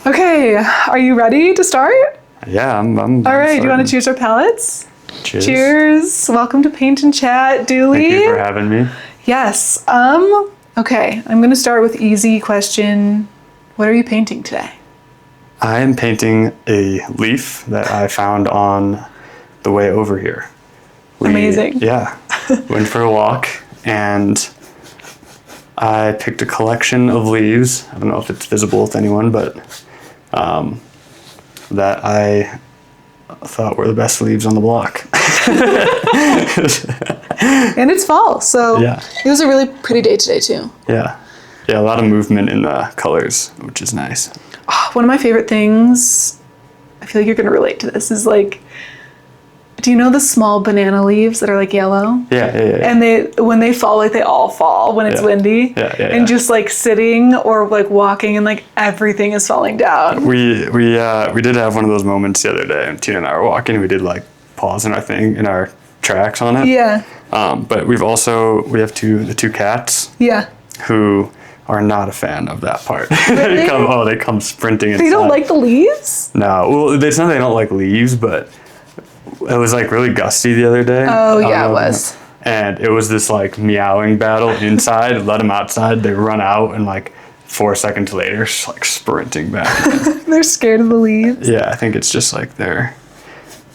Okay, are you ready to start? Yeah, I'm All right, do you want to cheers our palettes? Cheers. Cheers. Welcome to Paint and Chat, Dooley. Thank you for having me. Yes. Okay, I'm going to start with easy question. What are you painting today? I am painting a leaf that I found on the way over here. Amazing. Yeah. Went for a walk and I picked a collection of leaves. I don't know if it's visible to anyone, but that I thought were the best leaves on the block. And it's fall, so Yeah. it was a really pretty day today too. Yeah. Yeah, a lot of movement in the colors, which is nice. One of my favorite things, I feel like you're going to relate to this, is like, do you know the small banana leaves that are like yellow? Yeah. And when they fall, like they all fall when it's windy. Yeah. And just like sitting or like walking and like everything is falling down. We did have one of those moments the other day, and Tina and I were walking. We did like pause in our tracks on it. Yeah. But we have the two cats Yeah. who are not a fan of that part. Really? They come sprinting inside. They don't like the leaves? No, well, it's not that they don't like leaves, but it was like really gusty the other day. Oh yeah, it was. And it was this like meowing battle inside. Let them outside. They run out, and like 4 seconds later, just like sprinting back. They're scared of the leaves. Yeah, I think it's just like their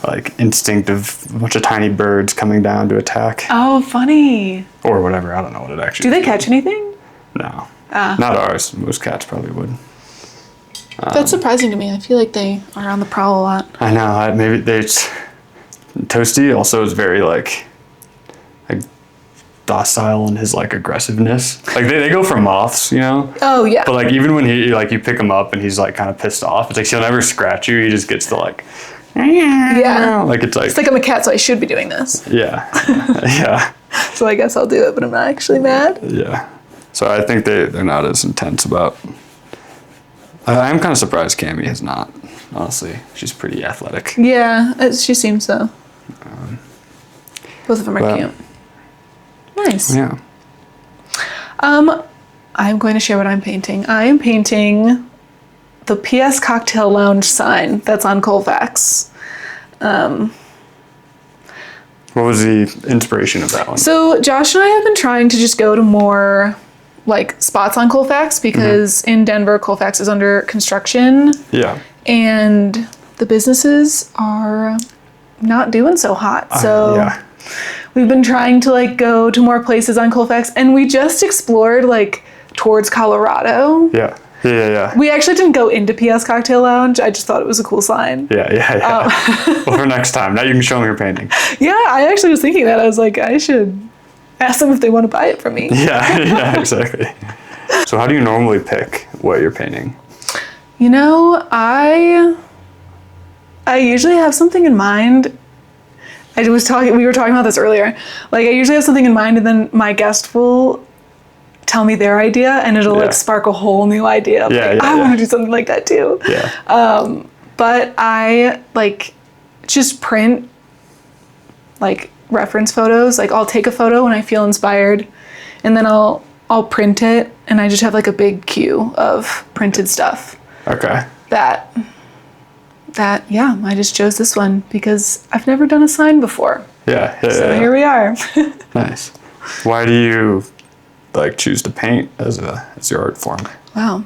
like instinct of a bunch of tiny birds coming down to attack. Oh, funny. Or whatever. I don't know what it actually Do they is. catch anything? No. Not ours. Most cats probably would. That's surprising to me. I feel like they are on the prowl a lot. I know. Maybe Toasty also is very like docile in his like aggressiveness. Like they go for moths, you know? Oh yeah. But like even when you pick him up and he's like kind of pissed off, it's like he'll never scratch you. He just gets to like yeah. Like it's It's like I'm a cat, so I should be doing this. Yeah. Yeah. So I guess I'll do it, but I'm not actually mad. Yeah. So I think they're not as intense about. I'm kind of surprised Cammie is not. Honestly, she's pretty athletic. Yeah, she seems so. Both of them are cute. Nice. Yeah. I'm going to share what I'm painting. I am painting the PS Cocktail Lounge sign that's on Colfax. What was the inspiration of that one? So Josh and I have been trying to just go to more like spots on Colfax because in Denver, Colfax is under construction. Yeah. And the businesses are not doing so hot. So yeah. we've been trying to like go to more places on Colfax, and we just explored like towards Colorado. Yeah. Yeah. We actually didn't go into PS Cocktail Lounge. I just thought it was a cool sign. Yeah. Well, for next time. Now you can show me your painting. Yeah, I actually was thinking that. I was like, I should ask them if they want to buy it from me. Yeah, exactly. So how do you normally pick what you're painting? You know, I usually have something in mind. We were talking about this earlier. Like I usually have something in mind, and then my guest will tell me their idea, and it'll like spark a whole new idea. I want to do something like that too. Yeah. But I like just print like reference photos. Like I'll take a photo when I feel inspired, and then I'll print it, and I just have like a big queue of printed stuff. Okay. That I just chose this one because I've never done a sign before. Yeah. So here we are. Nice. Why do you like choose to paint as your art form? Wow.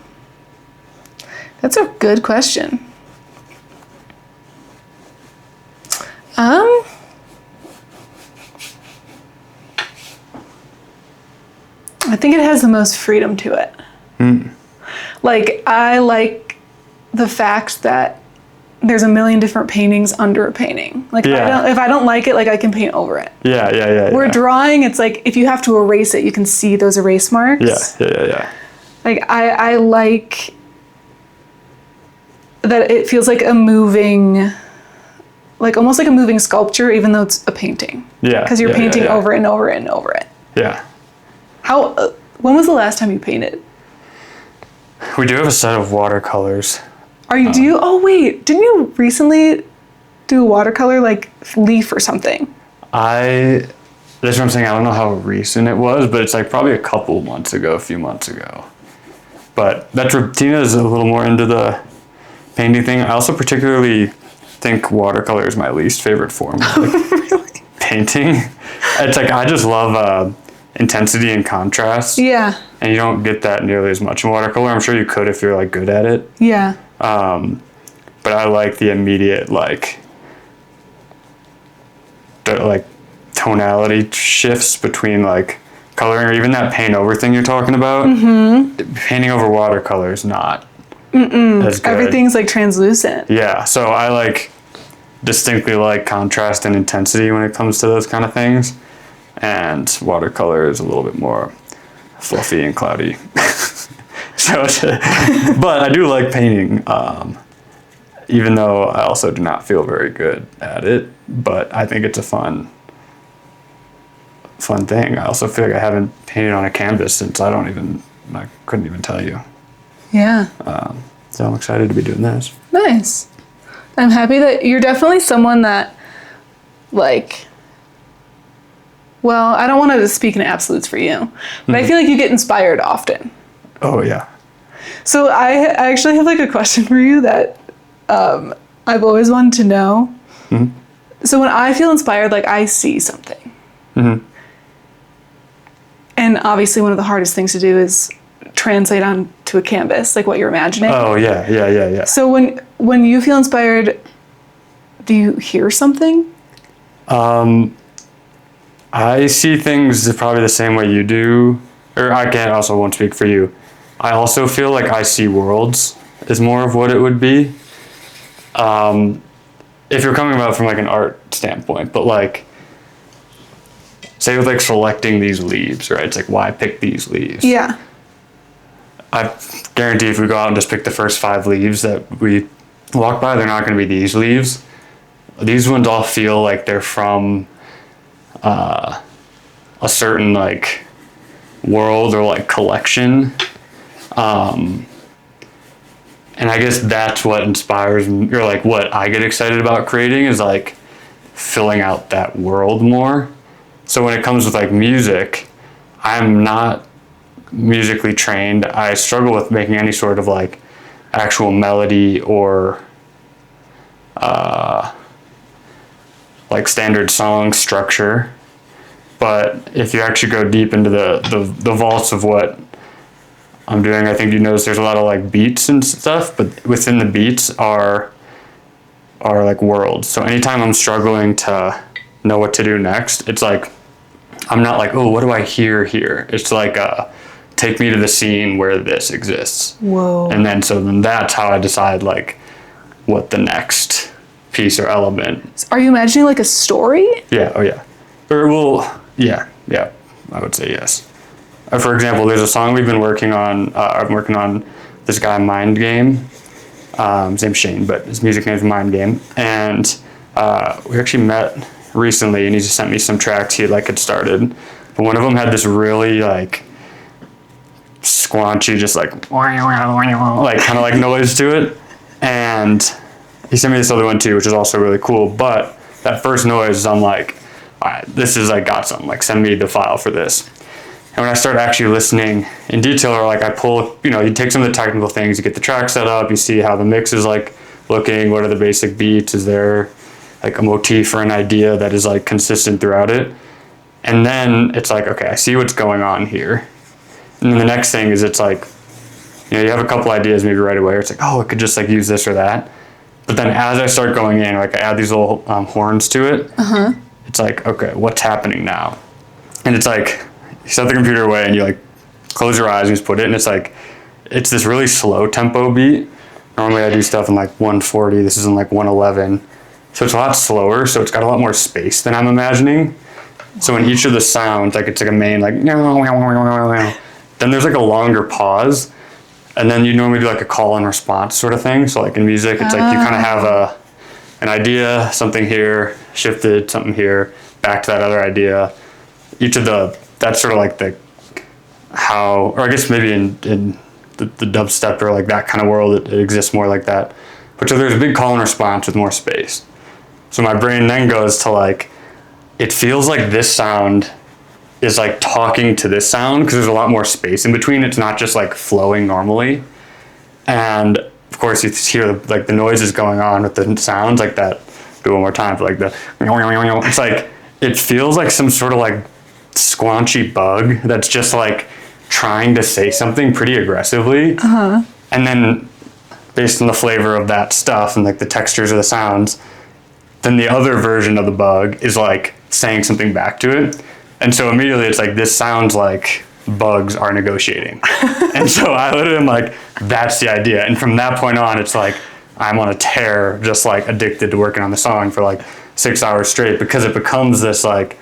That's a good question. I think it has the most freedom to it. Like, I like the fact that there's a million different paintings under a painting. Like, if I don't like it, like, I can paint over it. Yeah. Where drawing, it's like, if you have to erase it, you can see those erase marks. Yeah. Like, I like that it feels like a moving, like, almost like a moving sculpture, even though it's a painting. Yeah. Because you're painting over and over and over it. Yeah. When was the last time you painted? We do have a set of watercolors. Didn't you recently do a watercolor like leaf or something? That's what I'm saying. I don't know how recent it was, but it's like probably a few months ago. But that's where Tina is a little more into the painting thing. I also particularly think watercolor is my least favorite form of Really? painting. It's like I just love intensity and contrast. Yeah. And you don't get that nearly as much in watercolor. I'm sure you could if you're like good at it. Yeah. But I like the immediate like tonality shifts between like coloring, or even that paint over thing you're talking about. Mm-hmm. Painting over watercolor is not as good. Everything's like translucent. Yeah, so I like distinctly like contrast and intensity when it comes to those kind of things, and watercolor is a little bit more fluffy and cloudy. But I do like painting, even though I also do not feel very good at it. But I think it's a fun thing. I also feel like I haven't painted on a canvas since I couldn't even tell you. Yeah. So I'm excited to be doing this. Nice. I'm happy that you're definitely someone that, like, well, I don't want to speak in absolutes for you, but I feel like you get inspired often. Oh, yeah. So I actually have like a question for you that I've always wanted to know. Mm-hmm. So when I feel inspired, like I see something. Mm-hmm. And obviously one of the hardest things to do is translate onto a canvas, like what you're imagining. Oh, yeah. So when you feel inspired, do you hear something? I see things probably the same way you do, or won't speak for you. I also feel like I see worlds is more of what it would be. If you're coming about from like an art standpoint, but like, say with like selecting these leaves, right? It's like, why pick these leaves? Yeah. I guarantee if we go out and just pick the first 5 leaves that we walk by, they're not going to be these leaves. These ones all feel like they're from a certain like world or like collection. And I guess that's what inspires me, or like what I get excited about creating is like filling out that world more. So when it comes with like music, I'm not musically trained. I struggle with making any sort of like actual melody or like standard song structure. But if you actually go deep into the vaults of what I'm doing, I think you notice there's a lot of like beats and stuff, but within the beats are like worlds. So anytime I'm struggling to know what to do next, it's like, I'm not like, oh, what do I hear here? It's like, take me to the scene where this exists. Whoa. And then that's how I decide like what the next piece or element. Are you imagining like a story? Yeah, oh yeah. Or well, yeah, I would say yes. For example, there's a song we've been working on. I'm working on this guy, Mind Game. His name's Shane, but his music name's Mind Game. And we actually met recently, and he just sent me some tracks he had started. But one of them had this really like squanchy, just like kind of like noise to it. And he sent me this other one too, which is also really cool. But that first noise, I'm like, all right, this is like got something. Like, send me the file for this. And when I start actually listening in detail, or like I pull, you take some of the technical things, you get the track set up, you see how the mix is like looking, what are the basic beats, is there like a motif or an idea that is like consistent throughout it. And then it's like, okay, I see what's going on here. And then the next thing is it's like, you have a couple ideas maybe right away. It's like, oh, I could just like use this or that. But then as I start going in, like I add these little horns to it. Uh-huh. It's like, okay, what's happening now? And it's like, you set the computer away and you like close your eyes and just put it, and it's like, it's this really slow tempo beat. Normally I do stuff in like 140, this is in like 111. So it's a lot slower, so it's got a lot more space than I'm imagining. So in each of the sounds, like it's like a main like, then there's like a longer pause, and then you normally do like a call and response sort of thing. So like in music, it's like you kind of have an idea, something here, shifted, something here, back to that other idea. That's sort of like or I guess maybe in the dubstep or like that kind of world, it exists more like that. But so there's a big call and response with more space. So my brain then goes to like, it feels like this sound is like talking to this sound because there's a lot more space in between. It's not just like flowing normally. And of course you hear like the noises going on with the sounds like that. Do it one more time for like the, it's like, it feels like some sort of like squanchy bug that's just like trying to say something pretty aggressively. And then based on the flavor of that stuff and like the textures of the sounds, then the other version of the bug is like saying something back to it. And so immediately it's like, this sounds like bugs are negotiating. And so I literally am like, that's the idea. And from that point on, it's like, I'm on a tear, just like addicted to working on the song for like 6 hours straight, because it becomes this like,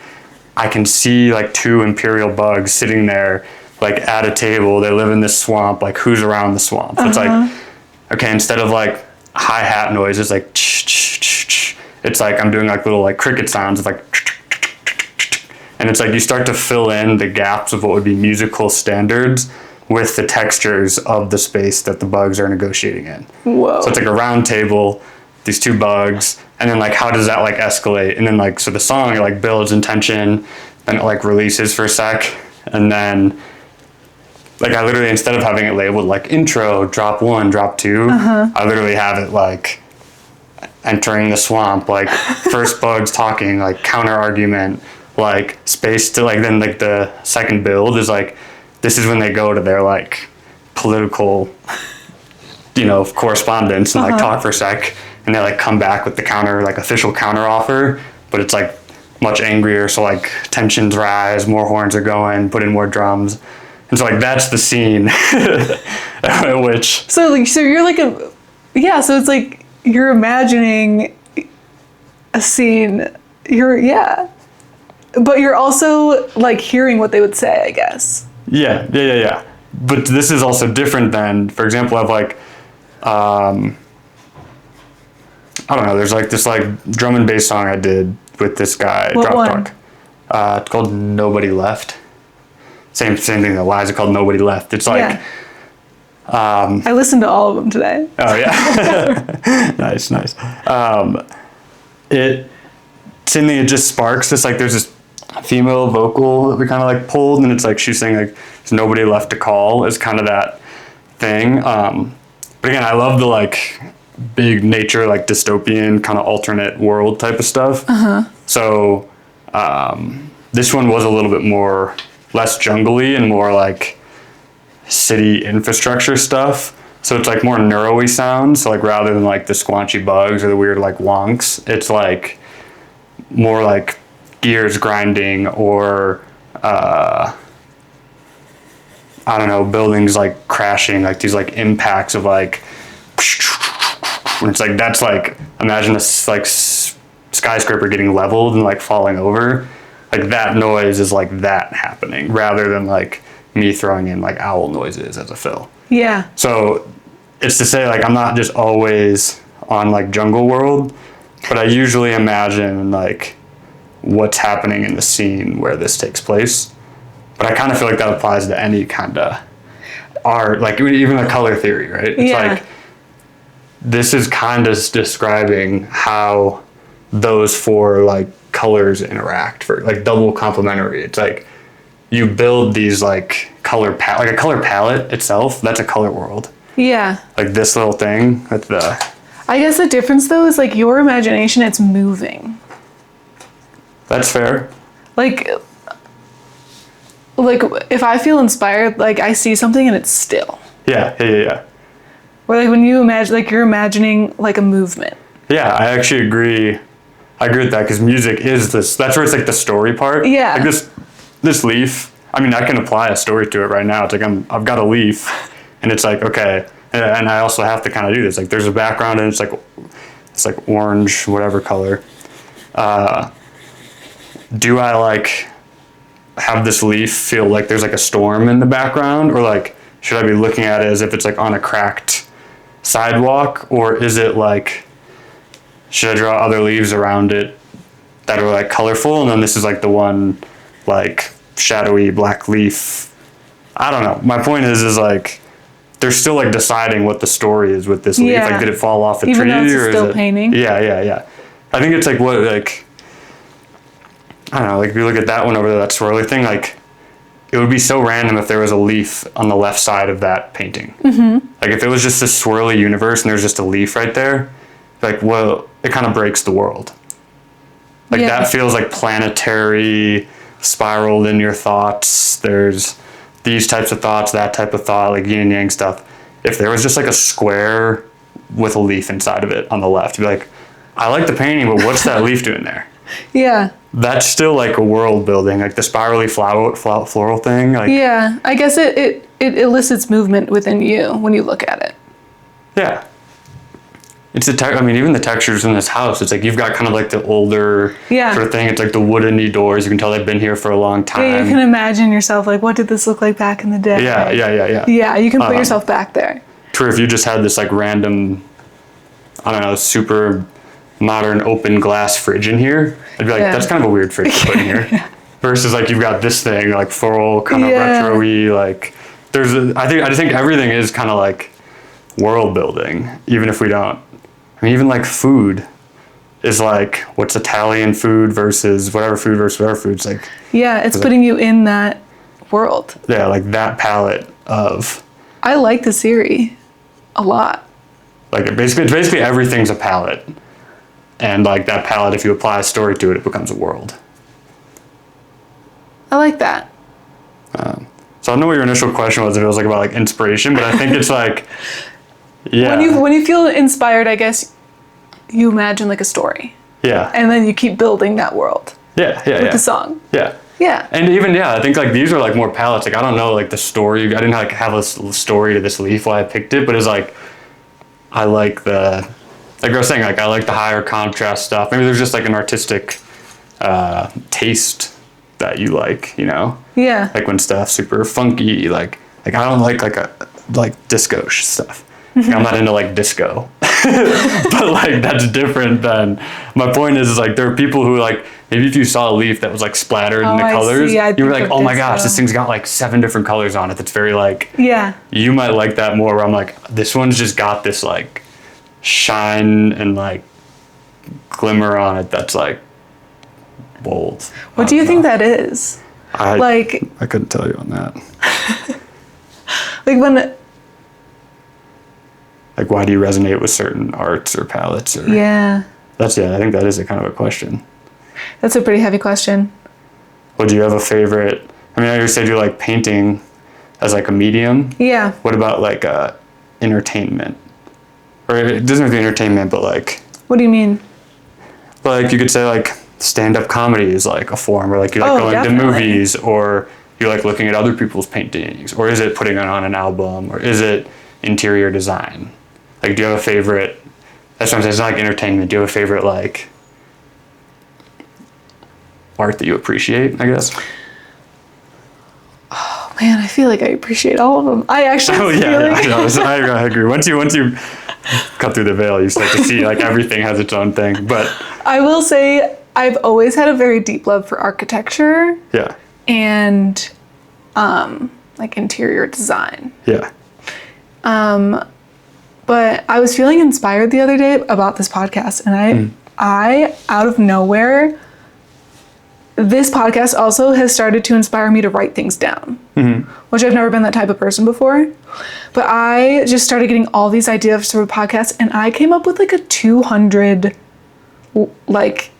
I can see like 2 imperial bugs sitting there like at a table. They live in this swamp. Like, who's around the swamp? It's like, okay, instead of like hi-hat noise, it's like, it's like I'm doing like little like cricket sounds of like, and it's like you start to fill in the gaps of what would be musical standards with the textures of the space that the bugs are negotiating in. Whoa. So it's like a round table, these 2 bugs, and then like how does that like escalate? And then like, so the song it like builds in tension, then it like releases for a sec, and then like I literally, instead of having it labeled like intro, drop 1, drop 2, I literally have it like entering the swamp, like first bugs talking, like counter argument, like space to like, then like the second build is like, this is when they go to their like political, you know, correspondence and like talk for a sec, and they like come back with the counter, like official counter offer, but it's like much angrier. So like tensions rise, more horns are going, put in more drums. And so like, that's the scene which. So like, so you're like so it's like, you're imagining a scene, but you're also like hearing what they would say, I guess. Yeah. But this is also different than, for example, I've like, I don't know, there's like this like drum and bass song I did with this guy, What Drop one? Dog. It's called Nobody Left. Same thing that Liza called Nobody Left. It's like, I listened to all of them today. oh yeah. Nice. It just sparks this, like there's this female vocal that we kind of like pulled, and it's like she's saying like there's nobody left to call, is kind of that thing. But again, I love the like big nature, like dystopian kind of alternate world type of stuff. So this one was a little bit more less jungly and more like city infrastructure stuff. So it's like more neuro-y sounds. So like rather than like the squanchy bugs or the weird like wonks, it's like more like gears grinding or I don't know, buildings like crashing, like these like impacts of like, it's like, that's like, imagine a like skyscraper getting leveled and like falling over. Like that noise is like that happening rather than like me throwing in like owl noises as a fill. Yeah. So it's to say like I'm not just always on like jungle world, but I usually imagine like what's happening in the scene where this takes place. But I kind of feel like that applies to any kind of art, like even a color theory, right? It's like, this is kind of describing how those 4 like colors interact for like double complementary. It's like you build these like color palette, like a color palette itself, that's a color world. Yeah. Like this little thing, that's I guess the difference though is like your imagination, it's moving. That's fair. Like if I feel inspired, like I see something and it's still. Yeah. Or like when you imagine, like you're imagining like a movement. Yeah, I actually agree. I agree with that, because music is this, that's where it's like the story part. Yeah. Like this leaf, I mean, I can apply a story to it right now. It's like I've got a leaf, and it's like, okay, and I also have to kind of do this. Like there's a background, and it's like orange, whatever color. Do I like have this leaf feel like there's like a storm in the background, or like should I be looking at it as if it's like on a cracked sidewalk, or is it like, should I draw other leaves around it that are like colorful, and then this is like the one like shadowy black leaf? I don't know. My point is like they're still like deciding what the story is with this leaf. Yeah. Like, did it fall off a Even tree, though it's or still is it painting. Yeah. I think it's like what, like, I don't know, like if you look at that one over there, that swirly thing, like it would be so random if there was a leaf on the left side of that painting. Like if it was just a swirly universe and there's just a leaf right there, like, well, it kind of breaks the world. Like that feels like planetary, spiraled in your thoughts. There's these types of thoughts, that type of thought, like yin and yang stuff. If there was just like a square with a leaf inside of it on the left, you'd be like, I like the painting, but what's that leaf doing there? Yeah. That's still like a world building, like the spirally floral thing. Like, yeah, I guess it elicits movement within you when you look at it. Yeah. It's I mean, even the textures in this house, it's like you've got kind of like the older sort of thing. It's like the woodeny doors. You can tell they've been here for a long time. Yeah, you can imagine yourself like, what did this look like back in the day? Yeah. Yeah, you can put yourself back there. True, if you just had this like random, I don't know, super modern open glass fridge in here, I'd be like, that's kind of a weird fridge to put in here. Versus like you've got this thing like floral, kind of retro-y, like I just think everything is kind of like world building, even if we don't. I mean, even like food is like, what's Italian food versus whatever food versus whatever food. It's like, yeah, it's putting you in that world. Yeah, like that palette of. I like the series a lot. Like it's basically everything's a palette. And like that palette, if you apply a story to it, it becomes a world. I like that. So I don't know what your initial question was, if it was like about like inspiration, but I think it's like, yeah. When you feel inspired, I guess you imagine like a story. Yeah. And then you keep building that world. With the song. Yeah. Yeah. And even, I think like these are like more palettes. Like I don't know like the story. I didn't like have a story to this leaf while I picked it, but it's like, I like like I was saying, like I like the higher contrast stuff. Maybe there's just like an artistic taste that you like, you know? Yeah. Like when stuff's super funky, like I don't like disco stuff. Like, I'm not into like disco. But like that's different than, my point is like there are people who like, maybe if you saw a leaf that was like splattered in the colors, you were like, oh my gosh, this thing's got like 7 different colors on it. That's very like, you might like that more, where I'm like, this one's just got this like shine and like glimmer on it that's like bold. What do you think that is? I couldn't tell you on that. Like when, like why do you resonate with certain arts or palettes? Or I think that is a kind of a question. That's a pretty heavy question. Well, do you have a favorite? I mean, I already said you like painting as like a medium. Yeah. What about like entertainment? Or it doesn't have to be entertainment, but like. What do you mean? Like you could say like stand-up comedy is like a form, or like you like going to movies, or you like looking at other people's paintings, or is it putting it on an album, or is it interior design? Like, do you have a favorite? That's what I'm saying. It's not like entertainment. Do you have a favorite like art that you appreciate, I guess? Oh man, I feel like I appreciate all of them. I actually I agree. Once you cut through the veil, you start to see like everything has its own thing. But I will say I've always had a very deep love for architecture. Yeah. And like interior design. Yeah. But I was feeling inspired the other day about this podcast, and I out of nowhere, this podcast also has started to inspire me to write things down, which I've never been that type of person before. But I just started getting all these ideas for a podcast, and I came up with like a 200 like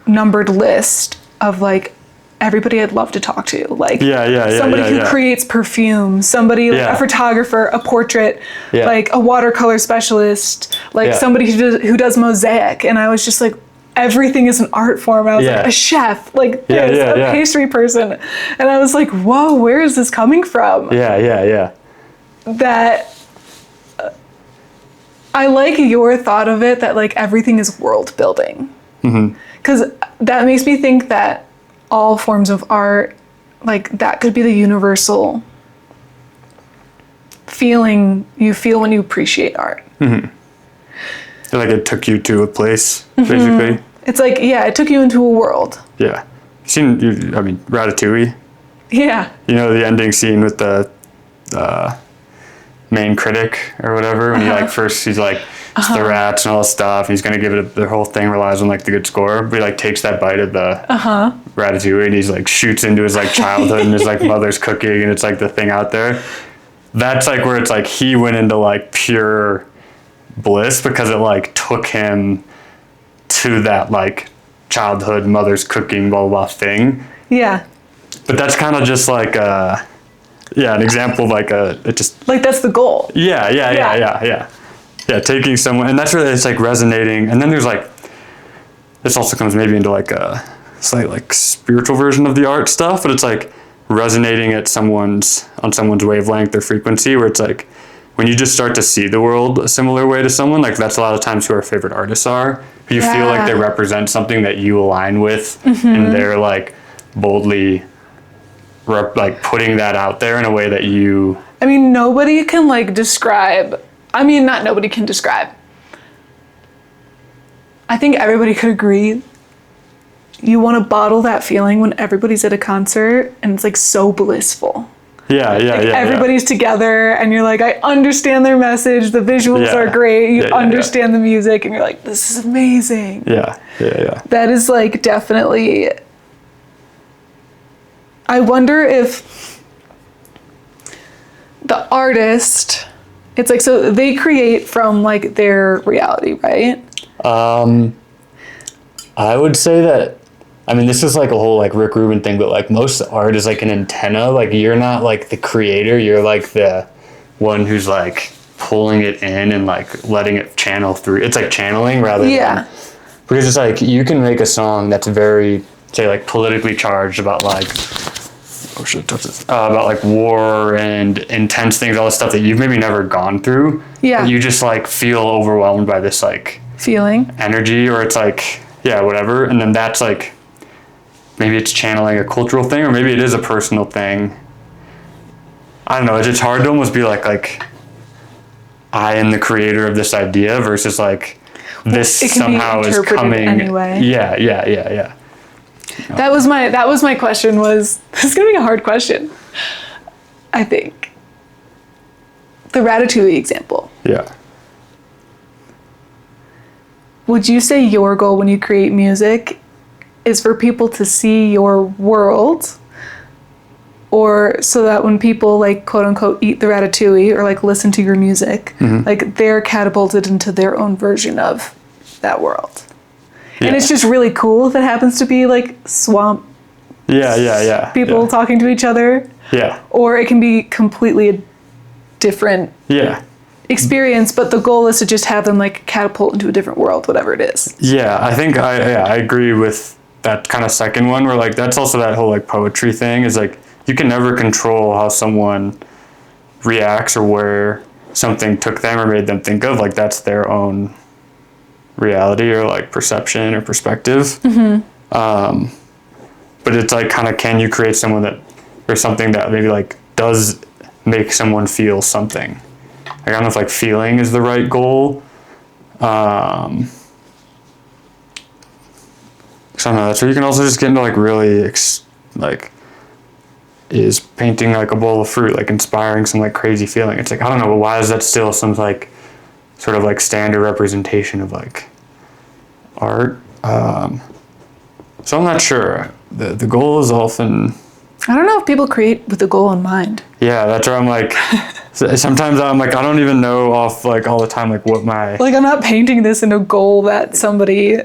numbered list of like everybody I'd love to talk to. Like somebody who creates perfume, somebody a photographer, a portrait, like a watercolor specialist, like somebody who does mosaic. And I was just like, everything is an art form. I was like a chef, like this, a pastry person. And I was like, whoa, where is this coming from? That I like your thought of it, that like everything is world building. Because that makes me think that all forms of art, like that could be the universal feeling you feel when you appreciate art. Like it took you to a place, basically. It's like, it took you into a world. Yeah. Ratatouille? Yeah. You know the ending scene with the main critic or whatever, when he like first he's like, it's the rats and all this stuff, and he's gonna give it the whole thing relies on like the good score, but he like takes that bite of the Ratatouille, and he's like shoots into his like childhood and his like mother's cooking, and it's like the thing out there. That's like where it's like he went into like pure bliss because it like took him to that like childhood mother's cooking blah blah blah thing. Yeah. But that's kind of just like an example of like it just Like that's the goal. yeah, taking someone, and that's really, it's like resonating. And then there's like, this also comes maybe into like a slight like spiritual version of the art stuff, but it's like resonating at on someone's wavelength or frequency, where it's like when you just start to see the world a similar way to someone, like that's a lot of times who our favorite artists are, who you feel like they represent something that you align with, and they're like boldly like putting that out there in a way that you, I mean, nobody can like describe, I mean, not nobody can describe. I think everybody could agree. You want to bottle that feeling when everybody's at a concert and it's like so blissful. Yeah. Everybody's together and you're like, I understand their message. The visuals are great. You understand the music and you're like, this is amazing. Yeah. That is like definitely, I wonder if the artist, it's like, so they create from like their reality, right? I would say that, I mean, this is like a whole like Rick Rubin thing, but like most art is like an antenna. Like you're not like the creator, you're like the one who's like pulling it in and like letting it channel through. It's like channeling rather than, because it's like you can make a song that's very, say, like politically charged about like, oh shit, touch this, about like war and intense things, all this stuff that you've maybe never gone through. Yeah. But you just like feel overwhelmed by this like feeling, energy, or it's like, yeah, whatever. And then that's like, maybe it's channeling a cultural thing, or maybe it is a personal thing. I don't know. It's hard to almost be like I am the creator of this idea versus like this somehow is coming. Anyway. Yeah. That was my question. Was this is gonna be a hard question? I think the Ratatouille example. Yeah. Would you say your goal when you create music is for people to see your world, or so that when people like quote unquote eat the ratatouille or like listen to your music, like they're catapulted into their own version of that world? Yeah. And it's just really cool if it happens to be like swamp people talking to each other, or it can be completely a different experience, but the goal is to just have them like catapult into a different world, whatever it is. I think I agree with that kind of second one, where like that's also that whole like poetry thing, is like you can never control how someone reacts or where something took them or made them think of, like that's their own reality or like perception or perspective. But it's like kind of, can you create someone that, or something that maybe like does make someone feel something? Like, I don't know if like feeling is the right goal. So I don't know, that's where you can also just get into like really like, is painting like a bowl of fruit like inspiring some like crazy feeling? It's like, I don't know, but why is that still some like sort of like standard representation of like art? So I'm not sure. The goal is often, I don't know if people create with the goal in mind. Yeah, that's where I'm like, sometimes I'm like, I don't even know off like all the time like what my, like I'm not painting this in a goal that somebody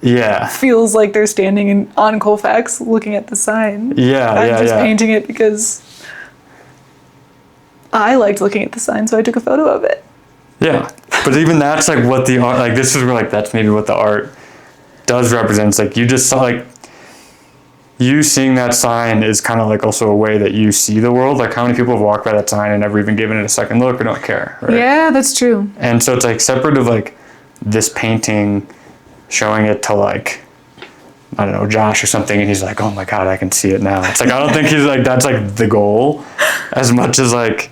feels like they're standing on Colfax looking at the sign. I'm just painting it because I liked looking at the sign, so I took a photo of it. Yeah, but even that's like what the art, like this is where like that's maybe what the art does represent. It's like you just saw, like you seeing that sign is kind of like also a way that you see the world. Like how many people have walked by that sign and never even given it a second look or don't care, right? Yeah, that's true. And so it's like separate of like this painting showing it to like, I don't know, Josh or something, and he's like, oh my God, I can see it now. It's like, I don't think he's like, that's like the goal, as much as like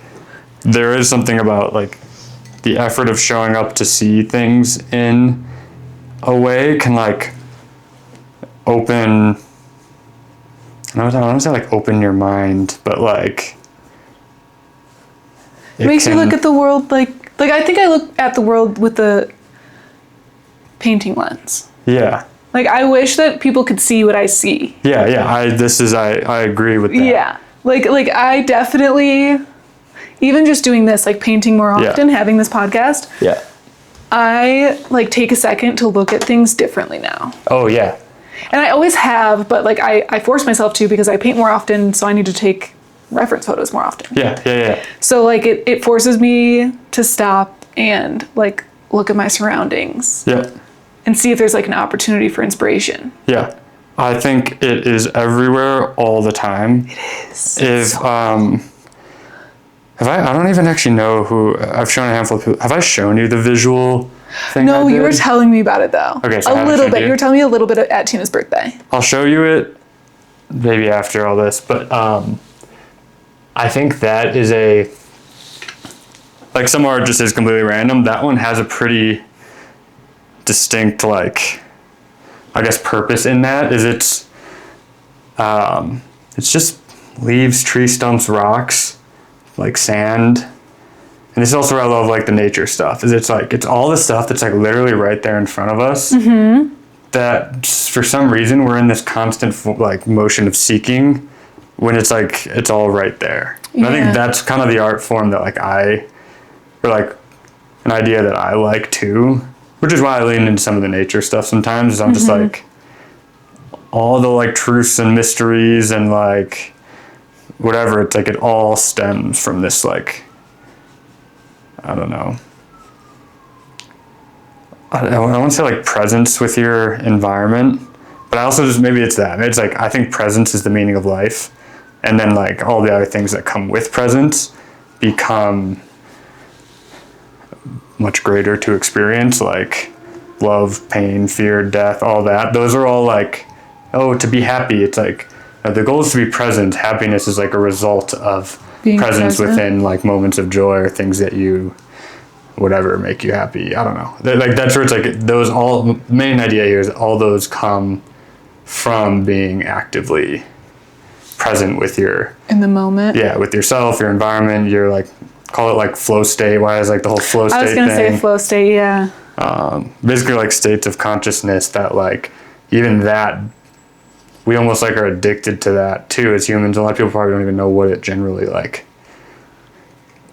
there is something about like the effort of showing up to see things in a way can like open, I don't want to say like open your mind, but like it makes you look at the world like I think I look at the world with the painting lens. Yeah. Like, I wish that people could see what I see. Yeah, yeah. I agree with that. Yeah. Like I definitely, even just doing this, like painting more often, having this podcast, Yeah. I like take a second to look at things differently now. Oh, yeah. And I always have, but like I force myself to because I paint more often, so I need to take reference photos more often. Yeah. So like it forces me to stop and like look at my surroundings. Yeah. And see if there's like an opportunity for inspiration. Yeah. I think it is everywhere all the time. It is. I don't even actually know who I've shown a handful of people. Have I shown you the visual thing? No, I you were did? telling me about it though. Okay, so I a haven't little showed bit. you. You were telling me a little bit at Tina's birthday. I'll show you it maybe after all this, but I think that is like some art just is completely random. That one has a pretty distinct, like, I guess purpose in that is it's just leaves, tree stumps, rocks, like sand. And this is also where I love like the nature stuff, is it's like, it's all the stuff that's like literally right there in front of us. Mm-hmm. That for some reason we're in this constant like motion of seeking when it's like, it's all right there. And I think that's kind of the art form that like or like an idea that I like too, which is why I lean into some of the nature stuff sometimes, is I'm just like, all the like truths and mysteries and like whatever, it's like it all stems from this like, I don't know, I want to say like presence with your environment, but I also just, maybe it's that, it's like, I think presence is the meaning of life, and then like all the other things that come with presence become much greater to experience, like love, pain, fear, death, all that. Those are all like, oh, to be happy, it's like, the goal is to be present. Happiness is like a result of Being presence present. within like moments of joy or things that you, whatever, make you happy. I don't know. Like that's where it's like those all, main idea here is all those come from being actively present with your, In the moment. yeah, with yourself, your environment, your like, call it like flow state. Why is like the whole flow state I was gonna thing? say flow state, yeah. Basically like states of consciousness that like, even that, we almost like are addicted to that too as humans. A lot of people probably don't even know what it generally like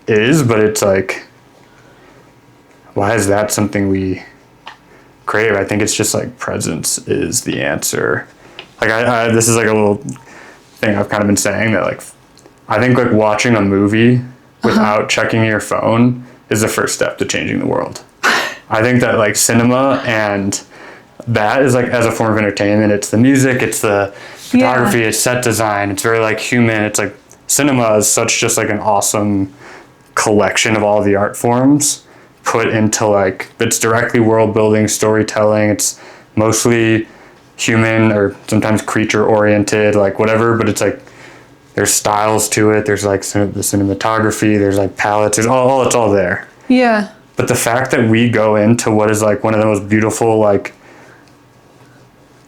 is, but it's like, why is that something we crave? I think it's just like presence is the answer. Like I this is like a little thing I've kind of been saying, that like, I think like watching a movie without checking your phone is the first step to changing the world. I think that like cinema and that is like, as a form of entertainment, it's the music, it's the photography, it's set design, it's very like human. It's like cinema is such just like an awesome collection of all the art forms put into like, it's directly world building, storytelling. It's mostly human or sometimes creature oriented, like whatever, but it's like, there's styles to it. There's like the cinematography, there's like palettes, there's it's all there. Yeah. But the fact that we go into what is like one of the most beautiful like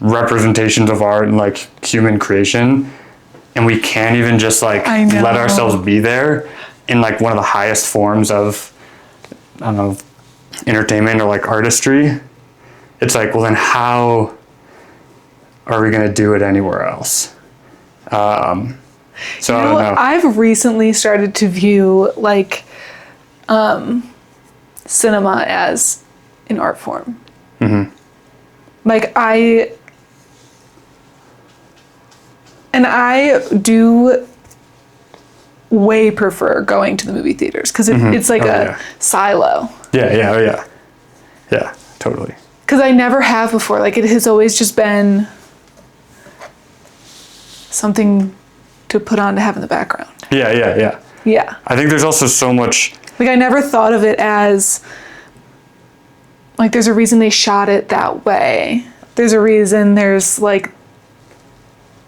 representations of art and like human creation, and we can't even just like let ourselves be there in like one of the highest forms of, I don't know, entertainment or like artistry, it's like, well then how are we gonna do it anywhere else? So I don't know. I've recently started to view like cinema as an art form. Mm-hmm. Like I do way prefer going to the movie theaters because it's like silo. Yeah, totally. Because I never have before. Like it has always just been something to put on to have in the background. Yeah. Yeah. I think there's also so much. Like I never thought of it as like there's a reason they shot it that way. There's a reason there's like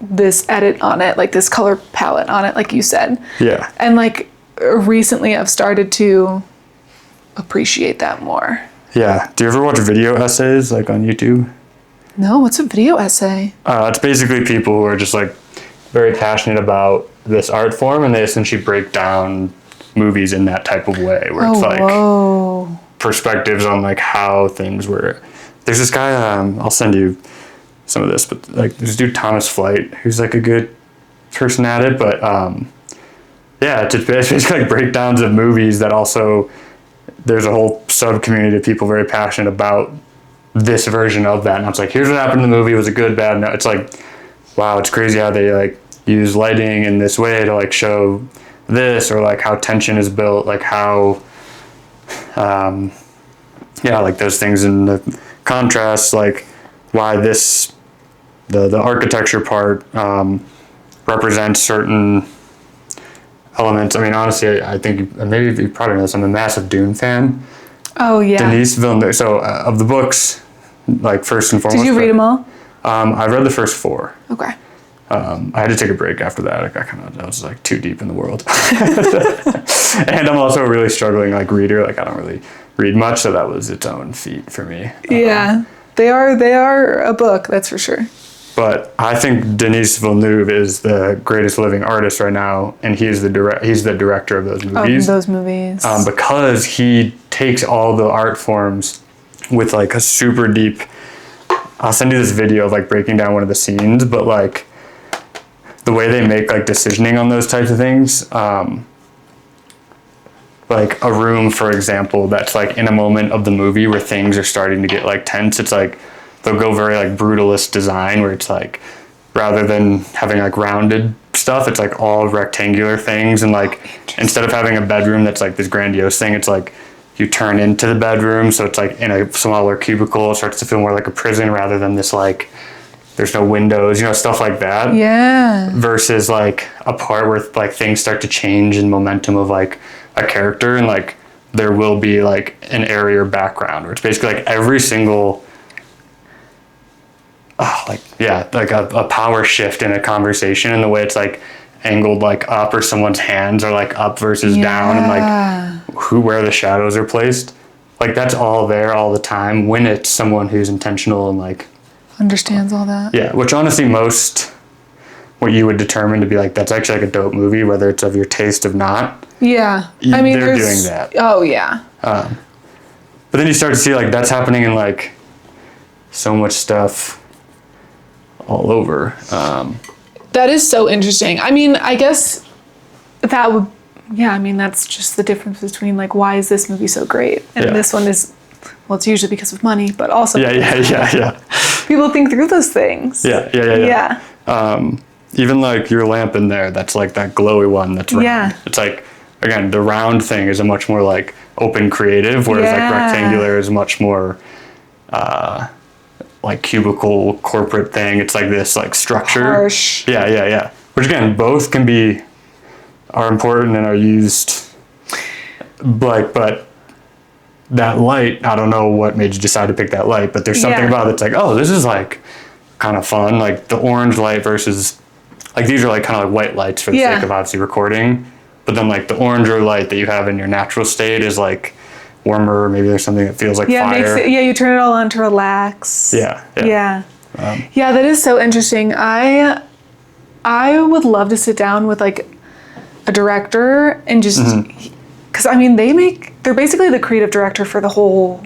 this edit on it, like this color palette on it, like you said. Yeah. And like recently I've started to appreciate that more. Yeah. Do you ever watch video essays like on YouTube? No, what's a video essay? It's basically people who are just like very passionate about this art form, and they essentially break down movies in that type of way, where it's like perspectives on like how things were. There's this guy, I'll send you some of this, but like this dude Thomas Flight, who's like a good person at it, but yeah, it's basically like breakdowns of movies that also there's a whole sub community of people very passionate about this version of that, and it's like, here's what happened in the movie. Was it good, bad? No, it's like, wow, it's crazy how they like use lighting in this way to like show this, or like how tension is built, like how like those things in the contrast, like why this the architecture part represents certain elements. I mean, honestly, I think maybe you probably know this. I'm a massive Dune fan. Oh yeah. Denis Villeneuve. So of the books, like first and foremost. Did you read them all? I read the first 4. Okay. I had to take a break after that. I was like too deep in the world. And I'm also a really struggling like reader. Like I don't really read much, so that was its own feat for me. Yeah, they are a book, that's for sure. But I think Denis Villeneuve is the greatest living artist right now, and he's the director of those movies. Those movies. Because he takes all the art forms with like a super deep. I'll send you this video of like breaking down one of the scenes, but like the way they make like decisioning on those types of things. Like a room, for example, that's like in a moment of the movie where things are starting to get like tense. It's like they'll go very like brutalist design where it's like rather than having like rounded stuff, it's like all rectangular things, and like instead of having a bedroom that's like this grandiose thing, it's like you turn into the bedroom, so it's like in a smaller cubicle. It starts to feel more like a prison rather than this like there's no windows, stuff like that. Yeah. Versus like a part where like things start to change in momentum of like a character, and like there will be like an area or background where it's basically like every single a power shift in a conversation, and the way it's like angled like up, or someone's hands are like up versus down, and like where the shadows are placed, like that's all there all the time when it's someone who's intentional and like understands all that. Yeah, which honestly most what you would determine to be like that's actually like a dope movie, whether it's of your taste of not. Yeah, I mean they're doing that. Oh yeah. But then you start to see like that's happening in like so much stuff all over. That is so interesting. I mean, I guess that would, yeah, I mean, that's just the difference between like, why is this movie so great? And this one is, well, it's usually because of money, but also yeah. people think through those things. Yeah. Even like your lamp in there, that's like that glowy one that's round. Yeah. It's like, again, the round thing is a much more like open creative, whereas like rectangular is much more like cubicle corporate thing. It's like this like structure. Harsh. Yeah. Which again, both are important and are used, but that light, I don't know what made you decide to pick that light, but there's something about it that's like, oh, this is like kind of fun. Like the orange light versus like these are like kind of like white lights for the sake of obviously recording, but then like the oranger light that you have in your natural state is like warmer. Maybe there's something that feels like fire. You turn it all on to relax. Yeah. That is so interesting. I would love to sit down with like a director and just, because I mean they're basically the creative director for the whole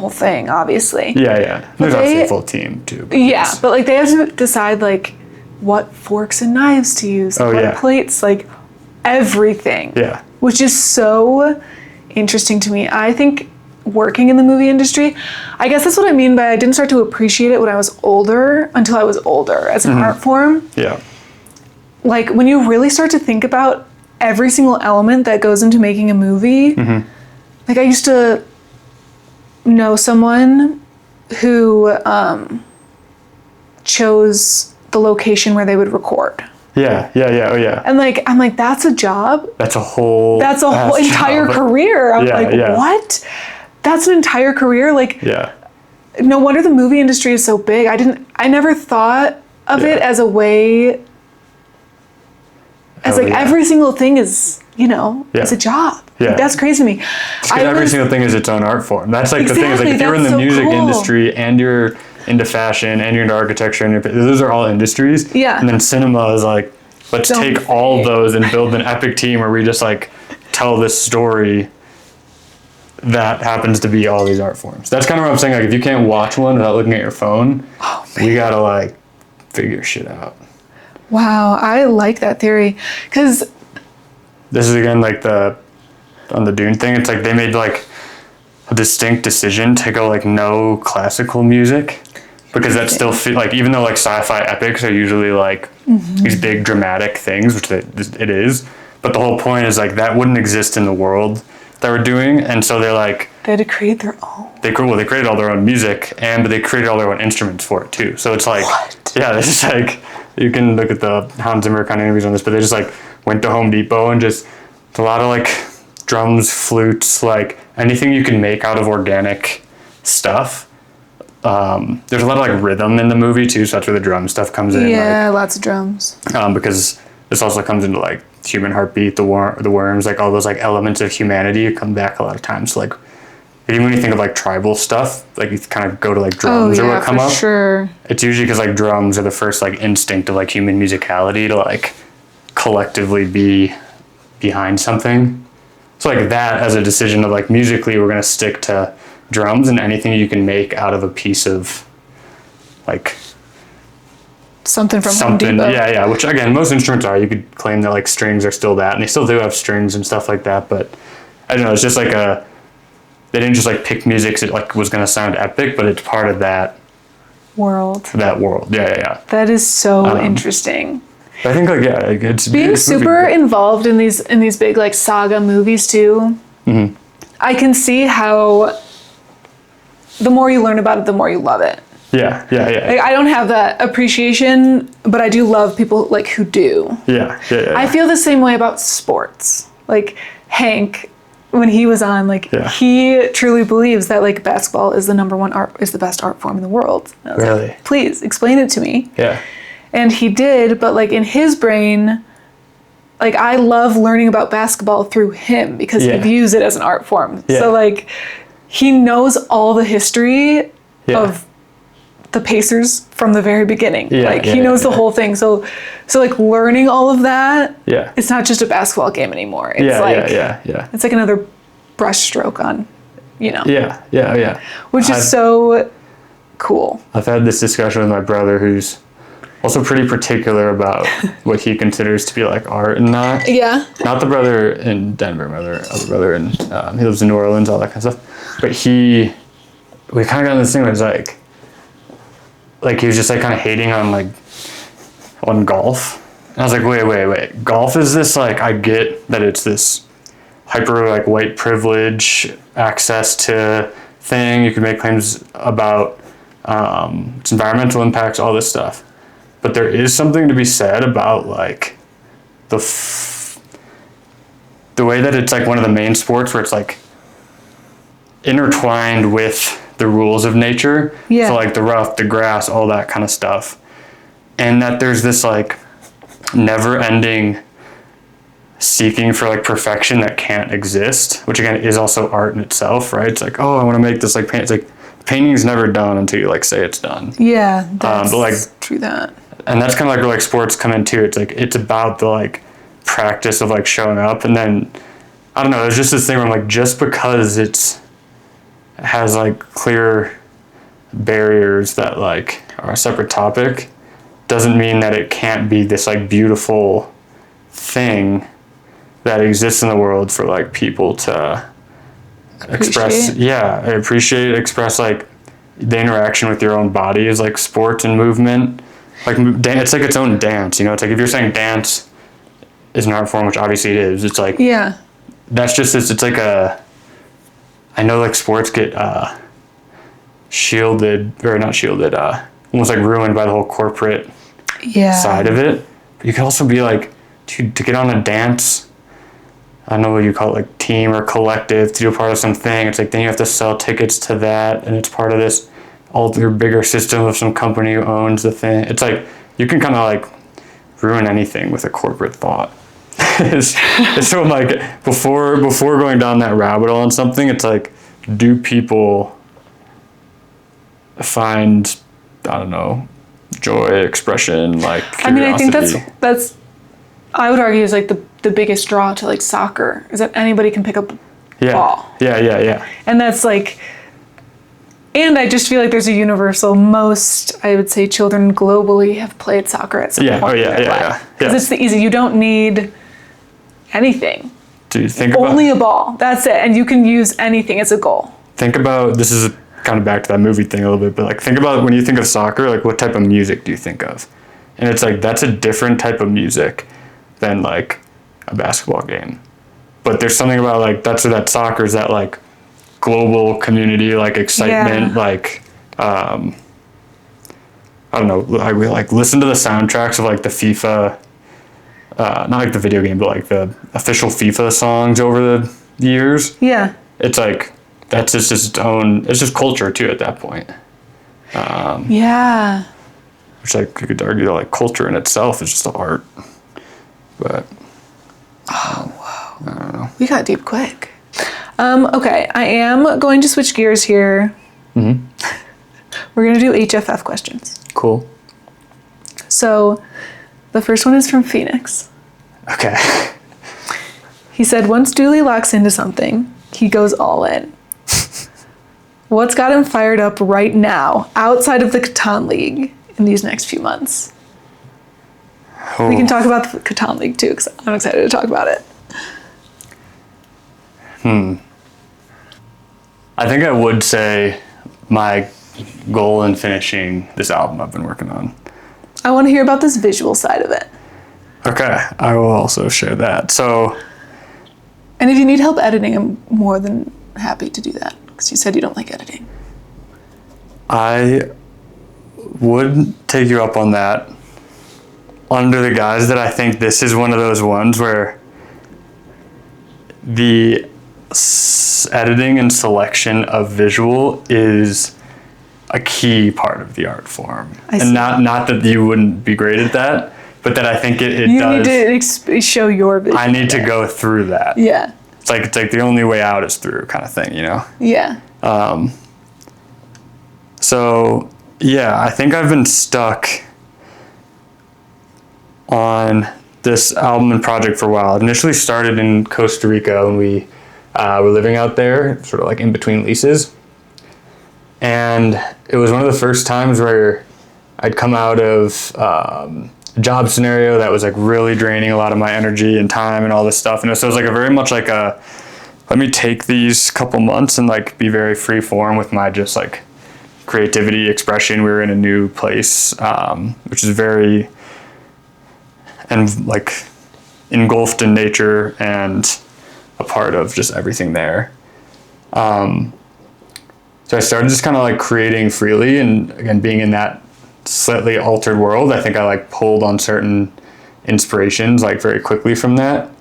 thing, obviously. Yeah. There's obviously a full team too. But like they have to decide like what forks and knives to use, what plates, like everything. Yeah. Which is so interesting to me. I think working in the movie industry, I guess that's what I mean by I didn't start to appreciate it when I was older until I was older as an art form. Yeah. Like when you really start to think about every single element that goes into making a movie, like I used to know someone who chose the location where they would record. Yeah. Oh yeah. And like I'm like, that's a job. That's a whole entire career. I'm like, what? That's an entire career. Like, no wonder the movie industry is so big. I never thought of it as a way. As every single thing is, is a job. Yeah. Like, that's crazy to me. Every single thing is its own art form. That's like the thing is like if you're in the music industry and you're into fashion and you're into architecture and those are all industries. Yeah. And then cinema is like, let's take all those and build an epic team where we just like tell this story that happens to be all these art forms. That's kind of what I'm saying. Like if you can't watch one without looking at your phone, we gotta like figure shit out. Wow, I like that theory. Because This is again like on the Dune thing, it's like they made like a distinct decision to go like no classical music. Because that still like, even though like sci-fi epics are usually like these big dramatic things, which it is, but the whole point is like that wouldn't exist in the world that we're doing, and so they're like they had to create their own. They created all their own music, but they created all their own instruments for it too. So it's like, yeah, it's just like you can look at the Hans Zimmer kind of interviews on this, but they just like went to Home Depot and just a lot of like drums, flutes, like anything you can make out of organic stuff. There's a lot of like rhythm in the movie too, so that's where the drum stuff comes in. Yeah, lots of drums. Because this also comes into like human heartbeat, the worms, like all those like elements of humanity come back a lot of times. So, like even when you think of like tribal stuff, like you kind of go to like drums or what come up. Sure. It's usually because like drums are the first like instinct of like human musicality to like collectively be behind something. So like that as a decision of like musically we're gonna stick to drums, and anything you can make out of a piece of like something from Home Depot. Yeah, which again most instruments are. You could claim that like strings are still that, and they still do have strings and stuff like that, but I don't know, it's just like they didn't just like pick music that like was going to sound epic, but it's part of that world. Yeah. That is so interesting. I think like it's being super involved in these big like saga movies too. Mm-hmm. I can see how the more you learn about it, the more you love it. Yeah. Like, I don't have that appreciation, but I do love people like who do. Yeah. I feel the same way about sports. Like Hank, when he was on, like he truly believes that like basketball is the best art form in the world. I was really? Like, please explain it to me. Yeah. And he did, but like in his brain, like I love learning about basketball through him because he views it as an art form. Yeah. So like he knows all the history of the Pacers from the very beginning. He knows the whole thing. So like learning all of that, it's not just a basketball game anymore. It's it's like another brush stroke on, Yeah. Which is so cool. I've had this discussion with my brother who's also pretty particular about what he considers to be like art and not. Yeah. Not the brother in Denver, my other brother, and he lives in New Orleans, all that kind of stuff. But we kind of got in this thing where it's like he was just like kind of hating on golf. And I was like, wait. Golf is this like, I get that it's this hyper like white privilege access to thing. You can make claims about its environmental impacts, all this stuff. But there is something to be said about like the way that it's like one of the main sports where it's like intertwined with the rules of nature. Yeah. So like the rough, the grass, all that kind of stuff. And that there's this like never ending seeking for like perfection that can't exist, which again is also art in itself, right? It's like, oh, I want to make this like paint. It's like painting's never done until you like say it's done. Yeah, that's but, like, true that. And that's kind of like where like sports come in too. It's like it's about the like practice of like showing up, and then I don't know. There's just this thing where I'm like, just because it has like clear barriers that like are a separate topic, doesn't mean that it can't be this like beautiful thing that exists in the world for like people to express. Yeah, express like the interaction with your own body is like sport and movement. Like it's like its own dance, It's like if you're saying dance is an art form, which obviously it is. It's like that's just it's like I know like sports get shielded or not shielded, almost like ruined by the whole corporate side of it. But you could also be like to get on a dance. I don't know what you call it, like team or collective, to do a part of something. It's like then you have to sell tickets to that, and it's part of this alter bigger system of some company who owns the thing. It's like you can kind of like ruin anything with a corporate thought. So I'm like, before going down that rabbit hole on something, it's like, do people find, I don't know, joy, expression, like curiosity? I mean, I think that's I would argue is like the biggest draw to like soccer is that anybody can pick up a ball. Yeah. And that's like, And I just feel like there's a universal, most, I would say, children globally have played soccer at some Yeah. point Oh, yeah, in their yeah, life. yeah. Because it's the easy, you don't need anything. Do you think about... Only a ball, that's it. And you can use anything as a goal. Think about, this is kind of back to that movie thing a little bit, but like think about when you think of soccer, like what type of music do you think of? And it's like, that's a different type of music than like a basketball game. But there's something about like, that's where that soccer is, that like global community, like excitement, like, I don't know, I would like listen to the soundtracks of like the FIFA, not like the video game, but like the official FIFA songs over the years. Yeah. It's like, that's just its own, it's just culture too at that point. Yeah. Which like, you could argue that like culture in itself is just art. But. Oh, whoa. I don't know. We got deep quick. Okay, I am going to switch gears here. Mm-hmm. We're going to do HFF questions. Cool. So, the first one is from Phoenix. Okay. He said, once Dooley locks into something, he goes all in. What's got him fired up right now, outside of the Catan League, in these next few months? Oh. We can talk about the Catan League too, because I'm excited to talk about it. I think I would say my goal in finishing this album I've been working on. I want to hear about this visual side of it. Okay, I will also share that. So, and if you need help editing, I'm more than happy to do that, because you said you don't like editing. I would take you up on that, under the guise that I think this is one of those ones where the editing and selection of visual is a key part of the art form. And not that you wouldn't be great at that, but that I think it you does. You need to show your vision. I need to go through that. Yeah. It's like the only way out is through, kind of thing, you know? Yeah. So yeah, I think I've been stuck on this album and project for a while. It initially started in Costa Rica when we were living out there, sort of like in between leases. And it was one of the first times where I'd come out of a job scenario that was like really draining a lot of my energy and time and all this stuff. And so it was like a very much like a, let me take these couple months and like be very free form with my just like creativity, expression. We were in a new place, which is very, and like engulfed in nature and a part of just everything there. So I started just kind of like creating freely, and again, being in that slightly altered world, I think I like pulled on certain inspirations like very quickly from that.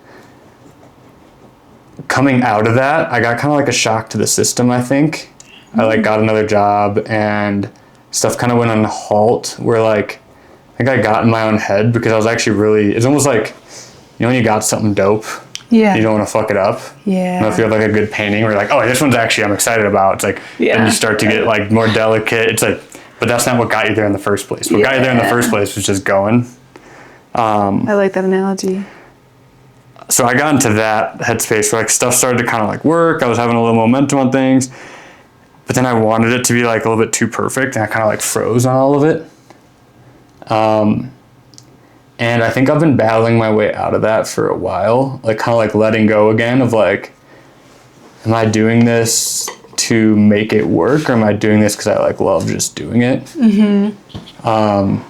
Coming out of that, I got kind of like a shock to the system, I think. I like got another job and stuff kind of went on halt where like, I think I got in my own head because I was actually really, it's almost like, you know, when you got something dope, yeah, you don't want to fuck it up. Yeah. You know, if you have like a good painting where you're like, oh, this one's actually, I'm excited about. It's like, then you start to get like more delicate. It's like, but that's not what got you there in the first place. What got you there in the first place was just going. I like that analogy. So I got into that headspace where like stuff started to kind of like work. I was having a little momentum on things, but then I wanted it to be like a little bit too perfect, and I kind of like froze on all of it. And I think I've been battling my way out of that for a while, like kind of like letting go again of like, am I doing this to make it work, or am I doing this because I like love just doing it? Mm-hmm. And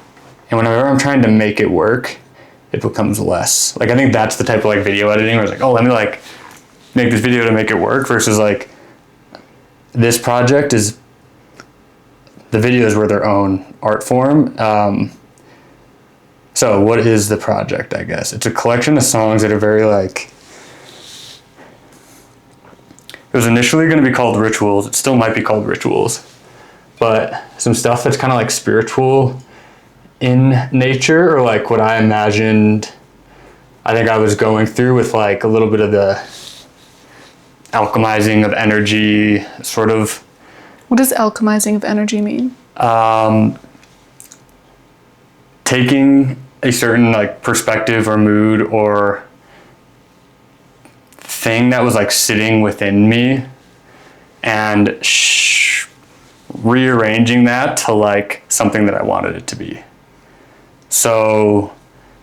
whenever I'm trying to make it work, it becomes less. Like I think that's the type of like video editing where it's like, oh, let me like make this video to make it work, versus like this project is, the videos were their own art form. So what is the project, I guess? It's a collection of songs that are very like, it was initially going to be called Rituals. It still might be called Rituals. But some stuff that's kind of like spiritual in nature, or like what I imagined, I think I was going through with like a little bit of the alchemizing of energy, sort of. What does alchemizing of energy mean? Taking a certain like perspective or mood or thing that was like sitting within me and rearranging that to like something that I wanted it to be. So,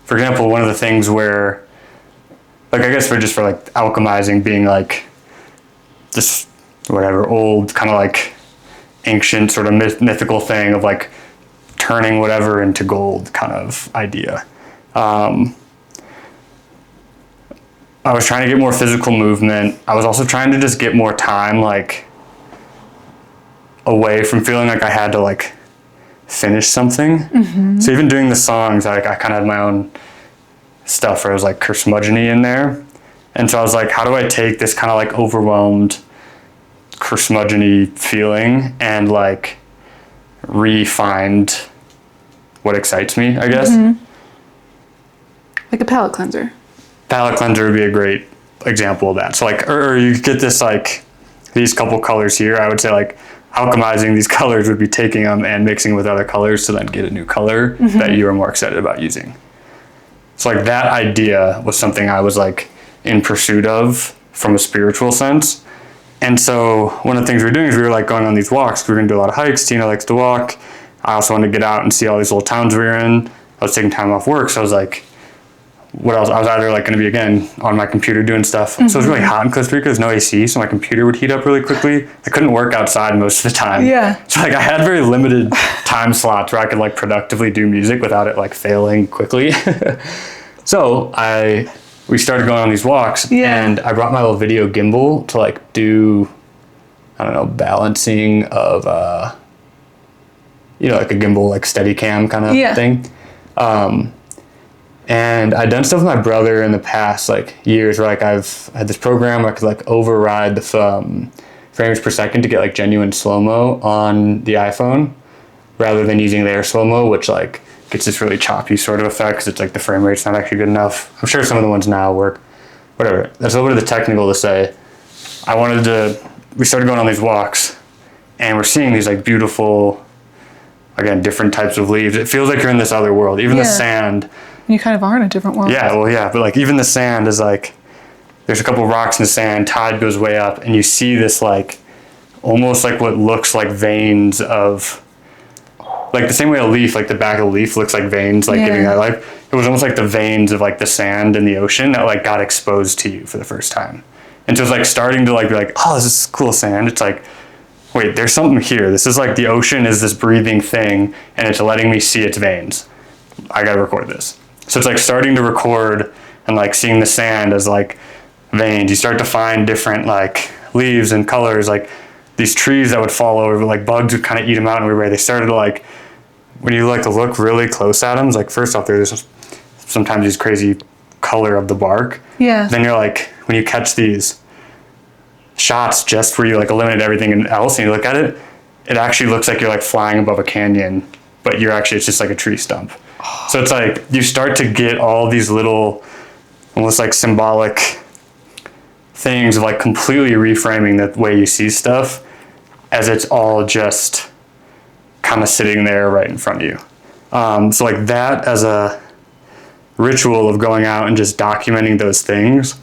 for example, one of the things where, like, I guess for like alchemizing being like this whatever old kind of like ancient sort of mythical thing of like turning whatever into gold kind of idea. I was trying to get more physical movement. I was also trying to just get more time like away from feeling like I had to like finish something. Mm-hmm. So even doing the songs, I kind of had my own stuff where it was like curmudgeon-y in there. And so I was like, how do I take this kind of like overwhelmed curmudgeon-y feeling and like re-find what excites me, I guess. Mm-hmm. Like a palette cleanser. Palette cleanser would be a great example of that. So like, or you get this like, these couple colors here, I would say like alchemizing these colors would be taking them and mixing with other colors to then get a new color mm-hmm. that you are more excited about using. So like that idea was something I was like in pursuit of from a spiritual sense. And so one of the things we were doing is we were like going on these walks. We were gonna do a lot of hikes. Tina likes to walk. I also wanted to get out and see all these little towns we were in. I was taking time off work, so I was like, what else? I was either like going to be again on my computer doing stuff. Mm-hmm. So it was really hot in Costa Rica. There's no AC, so my computer would heat up really quickly. I couldn't work outside most of the time. Yeah. So like I had very limited time slots where I could like productively do music without it like failing quickly. So we started going on these walks, and I brought my little video gimbal to like do, I don't know, balancing of, like a gimbal like Steadicam kind of thing. And I'd done stuff with my brother in the past, like years, where like I've had this program where I could like override the frames per second to get like genuine slow-mo on the iPhone rather than using their slow-mo, which like gets this really choppy sort of effect because it's like the frame rate's not actually good enough. I'm sure some of the ones now work. Whatever. That's a little bit of the technical to say. We started going on these walks and we're seeing these like beautiful, again, different types of leaves. It feels like you're in this other world. Even the sand. You kind of are in a different world. Yeah, well, yeah, but like even the sand is like, there's a couple rocks in the sand, tide goes way up, and you see this like, almost like what looks like veins of, like the same way a leaf, like the back of a leaf looks like veins, like giving that life. It was almost like the veins of like the sand in the ocean that like got exposed to you for the first time. And so it's like starting to like be like, oh, this is cool sand. It's like, wait, there's something here. This is like the ocean is this breathing thing, and it's letting me see its veins. I gotta record this. So it's like starting to record and like seeing the sand as like veins. You start to find different like leaves and colors, like these trees that would fall over, like bugs would kind of eat them out in a weird way. They started to like, when you like to look really close at them, it's like first off there's sometimes these crazy color of the bark. Yeah. Then you're like, when you catch these shots just where you like eliminate everything else and you look at it, it actually looks like you're like flying above a canyon, but it's just like a tree stump. So it's like you start to get all these little almost like symbolic things of like completely reframing the way you see stuff as it's all just kind of sitting there right in front of you. So like that as a ritual of going out and just documenting those things,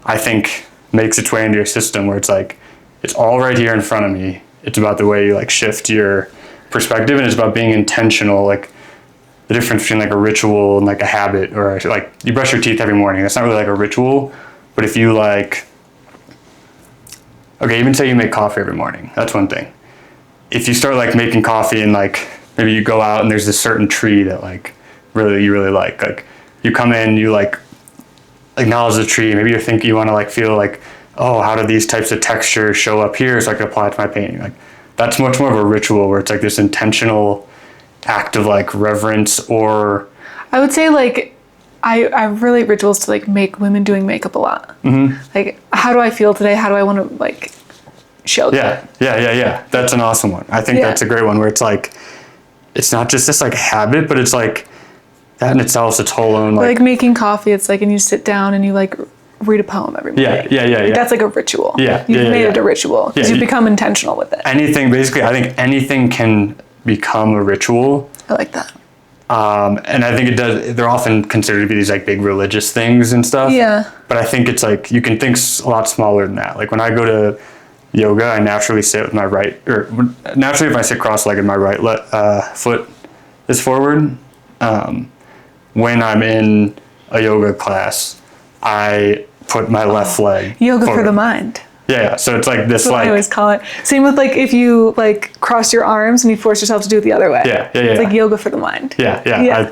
I think makes its way into your system where it's like, it's all right here in front of me. It's about the way you like shift your perspective, and it's about being intentional, like the difference between like a ritual and like a habit, or like you brush your teeth every morning. That's not really like a ritual, but if you like, okay, even say you make coffee every morning, that's one thing. If you start like making coffee and like maybe you go out and there's this certain tree that like you really like you come in, you like acknowledge the tree. Maybe you want to like feel like, oh, how do these types of textures show up here so I can apply it to my painting? Like that's much more of a ritual where it's like this intentional act of like reverence. Or I would say like I relate rituals to like make women doing makeup a lot. Mm-hmm. Like, how do I feel today? How do I want to like show that? Yeah. That's an awesome one. I think that's a great one where it's like, it's not just this like habit, but it's like that in itself is its whole own like making coffee. It's like, and you sit down and you like read a poem every morning. Yeah. That's like a ritual. You've made it a ritual because you've become intentional with it. Anything, basically, I think anything can become a ritual. I like that. And I think it does, they're often considered to be these like big religious things and stuff. Yeah. But I think it's like, you can think a lot smaller than that. Like when I go to yoga, I naturally sit with my naturally if I sit cross-legged, my right foot is forward. When I'm in a yoga class, I put my left leg Yoga forward. for the mind. Yeah, so it's like this, That's what like, I always call it. Same with like if you like cross your arms and you force yourself to do it the other way. It's like yoga for the mind.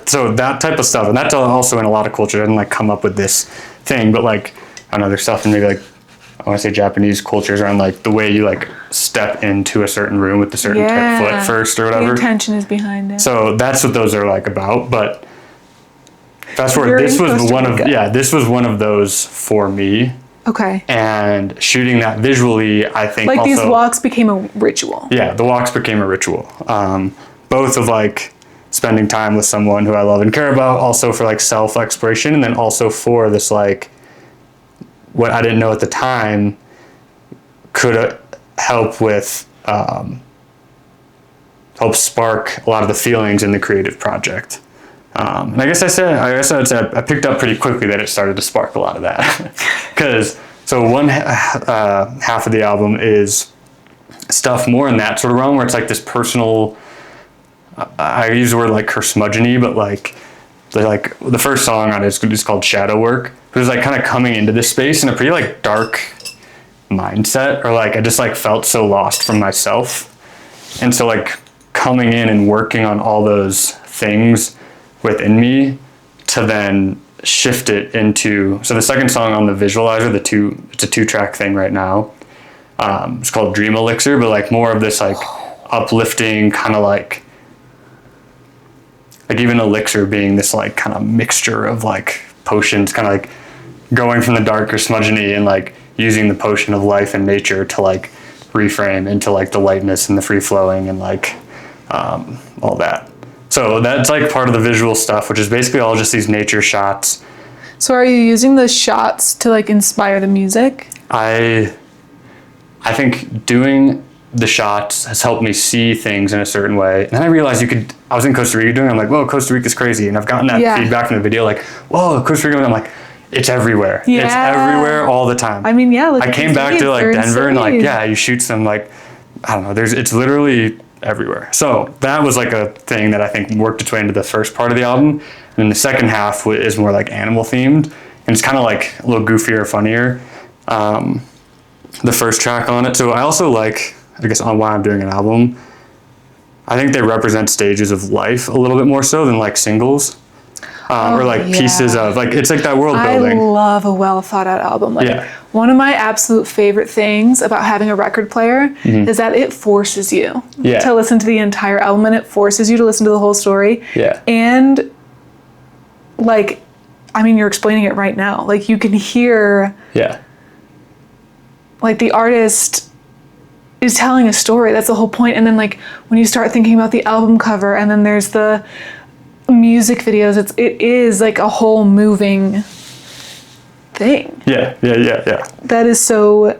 So that type of stuff, and that's also in a lot of culture. I didn't like come up with this thing, but like I don't know, there's stuff in maybe like I want to say Japanese cultures around like the way you like step into a certain room with a certain type of foot first or whatever. The intention is behind it. So that's what those are like about, but fast forward, This was one of those for me. Okay. And shooting that visually, I think like also, these walks became a ritual. Yeah, the walks became a ritual. Both of like spending time with someone who I love and care about, also for like self-exploration, and then also for this like what I didn't know at the time could help with help spark a lot of the feelings in the creative project. And I guess I'd say I picked up pretty quickly that it started to spark a lot of that. Because, so one half of the album is stuff more in that sort of realm where it's like this personal, I use the word like curmudgeon-y, but like the first song on it is called Shadow Work. It was like kind of coming into this space in a pretty like dark mindset, or like I just like felt so lost from myself. And so like coming in and working on all those things within me to then shift it into, so the second song on the visualizer, it's a 2-track thing right now. It's called Dream Elixir, but like more of this like uplifting kind of like even elixir being this like kind of mixture of like potions, kind of like going from the darker smudgeon-y and like using the potion of life and nature to like reframe into like the lightness and the free flowing and like all that. So that's like part of the visual stuff, which is basically all just these nature shots. So are you using the shots to like inspire the music? I think doing the shots has helped me see things in a certain way. And then I realized I was in Costa Rica doing it, I'm like, whoa, Costa Rica's crazy. And I've gotten that feedback from the video, like, whoa, Costa Rica, and I'm like, it's everywhere. Yeah. It's everywhere all the time. I mean, yeah. I came back to like Denver and like, yeah, you shoot some like, I don't know, it's literally everywhere. So that was like a thing that I think worked its way into the first part of the album. And then the second half is more like animal themed, and it's kind of like a little goofier, funnier. The first track on it. So I also like, I guess on why I'm doing an album, I think they represent stages of life a little bit more so than like singles. Or like pieces of, like, it's like that world building. I love a well thought out album. Like one of my absolute favorite things about having a record player is that it forces you to listen to the entire album, and it forces you to listen to the whole story. Yeah. And like, I mean, you're explaining it right now. Like you can hear like the artist is telling a story. That's the whole point. And then like when you start thinking about the album cover, and then there's the music videos, it is like a whole moving thing. Yeah. That is so,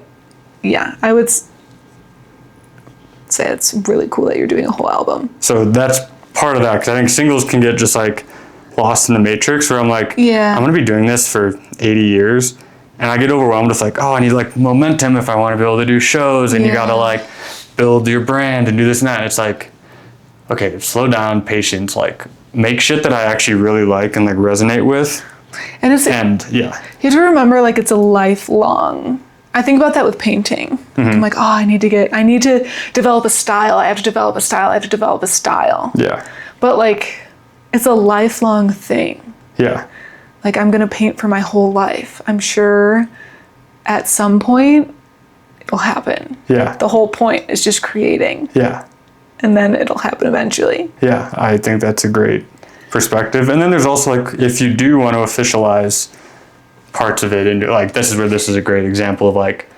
I would say it's really cool that you're doing a whole album. So that's part of that, because I think singles can get just like lost in the matrix, where I'm like, I'm gonna be doing this for 80 years, and I get overwhelmed with like, I need like momentum if I want to be able to do shows, and you gotta like build your brand and do this and that. It's like, okay, slow down, patience, like make shit that I actually really like and like resonate with. And you have to remember, like, it's a lifelong. I think about that with painting. I'm like, I need to develop a style. I have to develop a style. Yeah. But like, it's a lifelong thing. Yeah. Like, I'm gonna paint for my whole life. I'm sure at some point it'll happen. Yeah. The whole point is just creating. Yeah. And then it'll happen eventually. Yeah, I think that's a great perspective. And then there's also like, if you do want to officialize parts of it, and like this is a great example of like,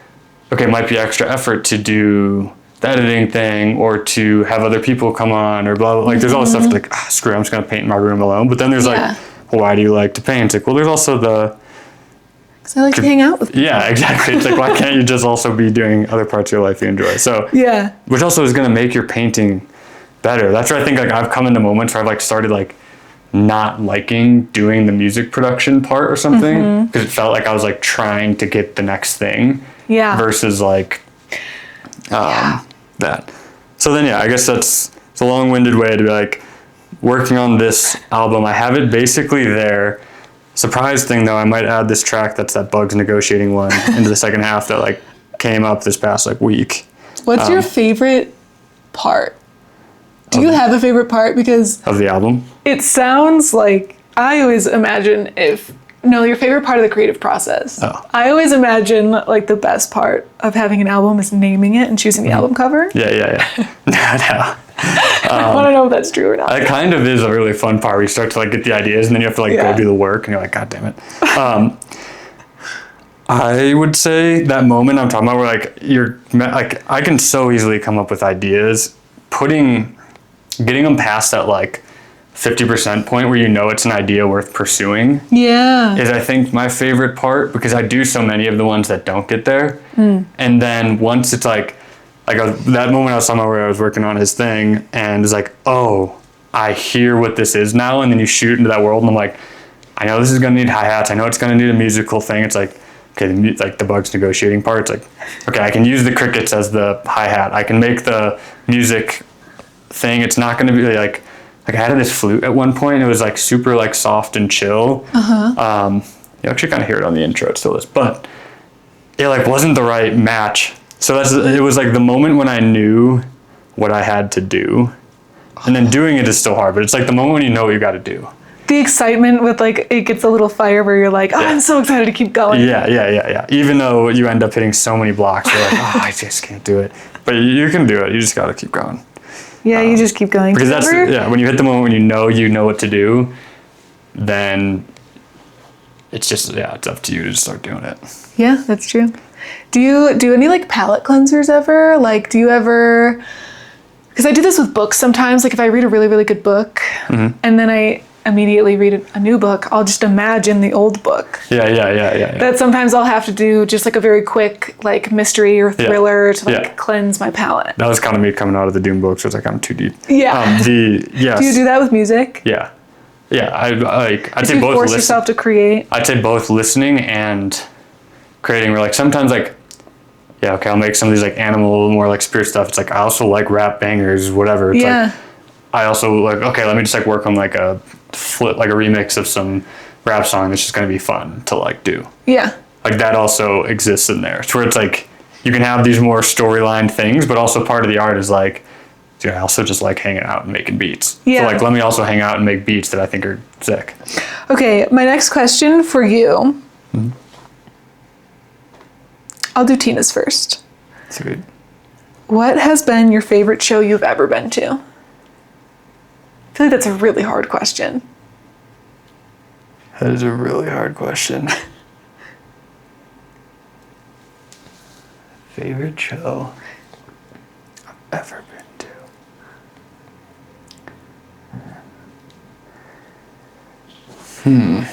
okay, it might be extra effort to do the editing thing or to have other people come on or blah, blah. Like there's all this stuff like, screw it, I'm just gonna paint in my room alone. But then there's like, well, why do you like to paint? It's like, well, there's also because I like to hang out with people. Yeah, exactly. It's like, why can't you just also be doing other parts of your life you enjoy? So which also is going to make your painting better. That's where I think like I've come into moments where I've like started like not liking doing the music production part or something, because it felt like I was like trying to get the next thing versus like That. So then, yeah, I guess it's a long-winded way to be like, working on this album. I have it basically there. Surprise thing though, I might add this track that's that Bugs negotiating one into the second half that like came up this past like week. What's your favorite part? Do you have a favorite part? Because of the album? It sounds like, I always imagine your favorite part of the creative process. Oh. I always imagine like the best part of having an album is naming it and choosing the album cover. Yeah. No. I want to know if that's true or not. It kind of is a really fun part where you start to like get the ideas and then you have to like go do the work and you're like, God damn it. I would say that moment I'm talking about where like I can so easily come up with ideas, getting them past that like 50% point where you know it's an idea worth pursuing. Yeah. Is I think my favorite part, because I do so many of the ones that don't get there. And then once it's like that moment I was talking about where I was working on his thing and it's like, oh, I hear what this is now. And then you shoot into that world and I'm like, I know this is going to need hi-hats. I know it's going to need a musical thing. It's like, okay, like the Bugs negotiating part. It's like, okay, I can use the crickets as the hi-hat. I can make the music thing. It's not going to be like I had this flute at one point and it was like super like soft and chill. You actually kind of hear it on the intro. It still is, but it like wasn't the right match. So it was like the moment when I knew what I had to do, and then doing it is still hard, but it's like the moment when you know what you got to do. The excitement with like, it gets a little fire where you're like, oh, I'm so excited to keep going. Yeah. Even though you end up hitting so many blocks, you're like, oh, I just can't do it. But you can do it. You just got to keep going. Yeah, you just keep going. Because when you hit the moment when you know what to do, then it's just, it's up to you to just start doing it. Yeah, that's true. Do you do any like palate cleansers ever? Like, do you ever, because I do this with books sometimes, like if I read a really, really good book and then I immediately read a new book, I'll just imagine the old book. Yeah. That sometimes I'll have to do just like a very quick like mystery or thriller to like cleanse my palate. That was kind of me coming out of the Doom books, which was like I'm too deep. Yeah. Do you do that with music? Yeah. I'd say both. Force yourself to create. I'd say both listening and creating. Where like sometimes like, I'll make some of these like animal, more like spirit stuff. It's like I also like rap bangers, whatever. It's like I also like, okay, let me just like work on like a remix of some rap song that's just gonna be fun to like do. Yeah. Like that also exists in there. It's where it's like you can have these more storyline things, but also part of the art is like, dude, I also just like hanging out and making beats. Yeah. So like let me also hang out and make beats that I think are sick. Okay, my next question for you. I'll do Tina's first. Sweet. What has been your favorite show you've ever been to? I feel like that's a really hard question. That is a really hard question. Favorite show I've ever been to?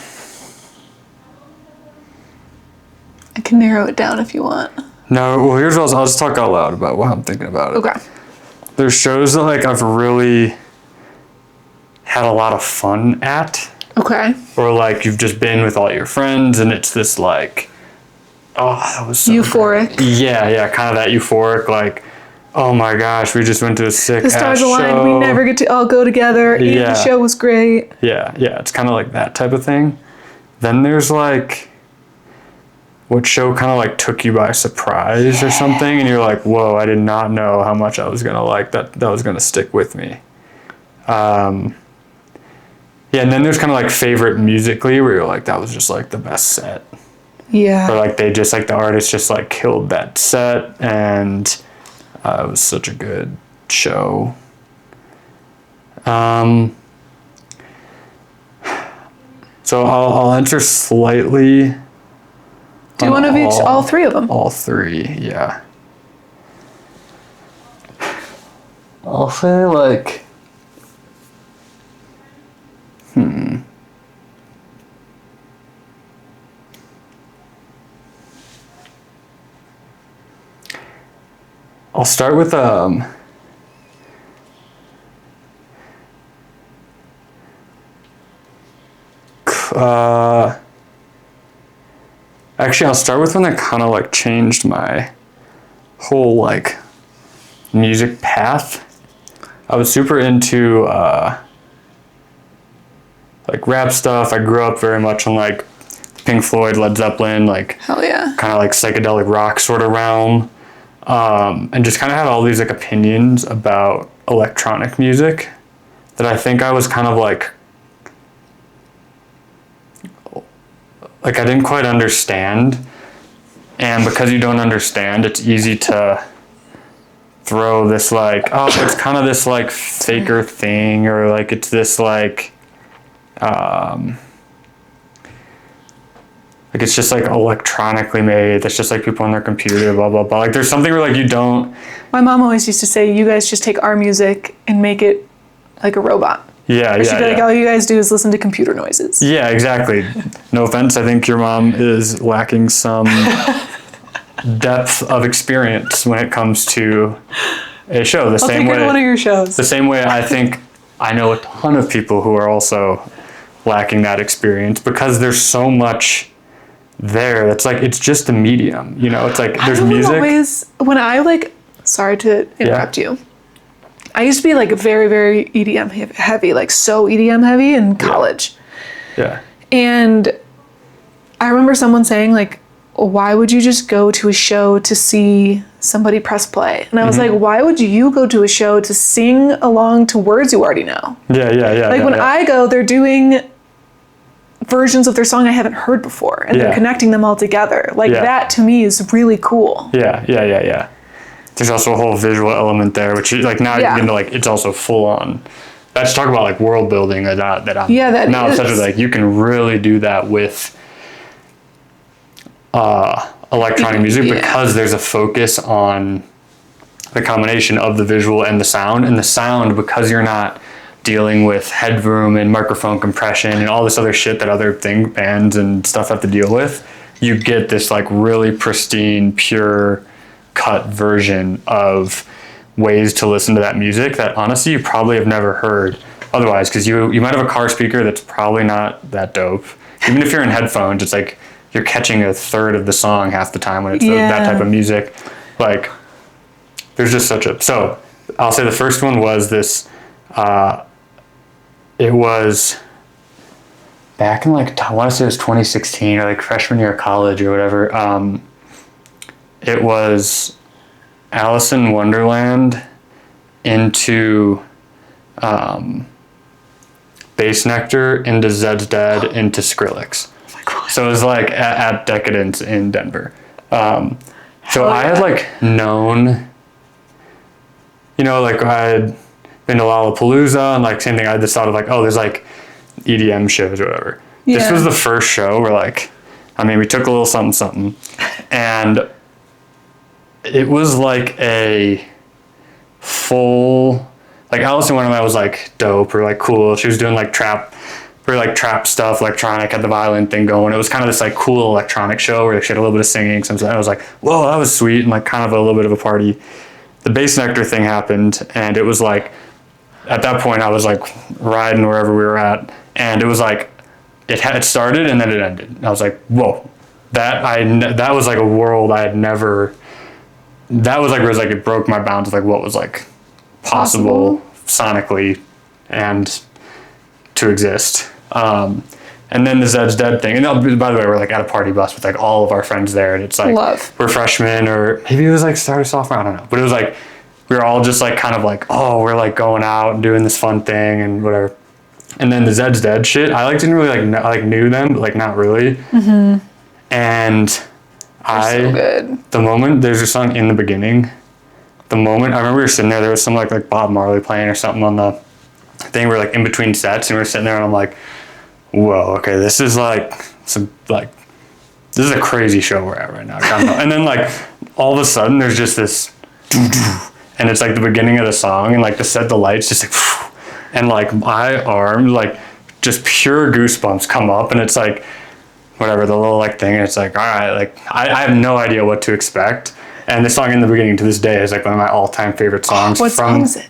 I can narrow it down if you want. No, well, here's what I'll just talk out loud about what I'm thinking about it. Okay. There's shows that like I've really had a lot of fun at. Okay. Or like you've just been with all your friends and it's this like, oh, that was so euphoric. Great. Yeah, kind of that euphoric like, oh my gosh, we just went to a sick ass show. The stars aligned, we never get to all go together. Yeah. The show was great. Yeah, it's kind of like that type of thing. Then there's like, what show kind of like took you by surprise or something and you're like, whoa, I did not know how much I was gonna like that was gonna stick with me. And then there's kind of like favorite musically where you're like, that was just like the best set. Yeah. Or like they just like the artist just like killed that set and it was such a good show. So I'll answer slightly. Do one of each, all three of them? All three, yeah. I'll say like, I'll start with actually I'll start with one that kind of like changed my whole like music path. I was super into like rap stuff. I grew up very much on like Pink Floyd, Led Zeppelin, like Hell yeah. kind of like psychedelic rock sort of realm, and just kind of had all these like opinions about electronic music that I think I was kind of like I didn't quite understand. And because you don't understand, it's easy to throw this like, oh, it's kind of this like faker thing, or like it's this like it's just like electronically made. That's just like people on their computer, blah blah blah. Like there's something where like you don't. My mom always used to say, "You guys just take our music and make it like a robot." Yeah, She'd be like, "All you guys do is listen to computer noises." Yeah, exactly. No offense, I think your mom is lacking some depth of experience when it comes to a show. I'll take her to one of your shows. The same way I think I know a ton of people who are also lacking that experience because there's so much there. It's like, it's just a medium, you know? It's like, there's music. When I like, sorry to interrupt you. I used to be like very, very EDM heavy, like so EDM heavy in college. Yeah. And I remember someone saying like, why would you just go to a show to see somebody press play? And I was like, why would you go to a show to sing along to words you already know? Yeah. Like when I go, they're doing versions of their song I haven't heard before, and they're connecting them all together. Like that to me is really cool. Yeah. There's also a whole visual element there, which is like now you get into like, it's also full on. Let's talk about like world building that I'm now essentially like you can really do that with electronic music because there's a focus on the combination of the visual and the sound, because you're not dealing with headroom and microphone compression and all this other shit that other bands and stuff have to deal with. You get this like really pristine, pure cut version of ways to listen to that music that honestly you probably have never heard otherwise, because you might have a car speaker that's probably not that dope. Even if you're in headphones, it's like you're catching a third of the song half the time when it's that type of music. Like there's just so I'll say the first one was this it was back in like, I want to say it was 2016 or like freshman year of college or whatever. It was Alice in Wonderland into Bass Nectar into Zed's Dead into Skrillex. So it was like at Decadence in Denver. So I had like known, you know, like I had been to Lollapalooza and like same thing. I just thought of like, oh, there's like EDM shows or whatever. Yeah. This was the first show where like, I mean, we took a little something and it was like a full, like Alice in Wonderland was like dope or like cool. She was doing like trap stuff, electronic, had the violin thing going. It was kind of this like cool electronic show where she had a little bit of singing. So I was like, whoa, that was sweet, and like kind of a little bit of a party. The Bass Nectar thing happened, and it was like, at that point I was like riding wherever we were at, and it was like, it had started and then it ended. And I was like, whoa, that was like a world I had never, that was like, where it was like, it broke my bounds of like what was like possible sonically and to exist. And then the Zed's Dead thing, and by the way, we're like at a party bus with like all of our friends there, and it's like we're freshmen, or maybe it was like start of sophomore, I don't know, but it was like we were all just like kind of like, oh, we're like going out and doing this fun thing and whatever. And then the Zed's Dead shit, I like didn't really like knew them, but like not really. And so good. The moment there's a song in the beginning, the moment I remember we were sitting there was some like Bob Marley playing or something on the thing. We're like in between sets, and we're sitting there, and I'm like, whoa, okay, this is like some like, this is a crazy show we're at right now. And then like all of a sudden there's just this and it's like the beginning of the song, and like the lights just like, and like my arm, like just pure goosebumps come up, and it's like whatever, the little like thing, and it's like, all right, like I have no idea what to expect. And this song in the beginning to this day is like one of my all-time favorite songs. What song is it?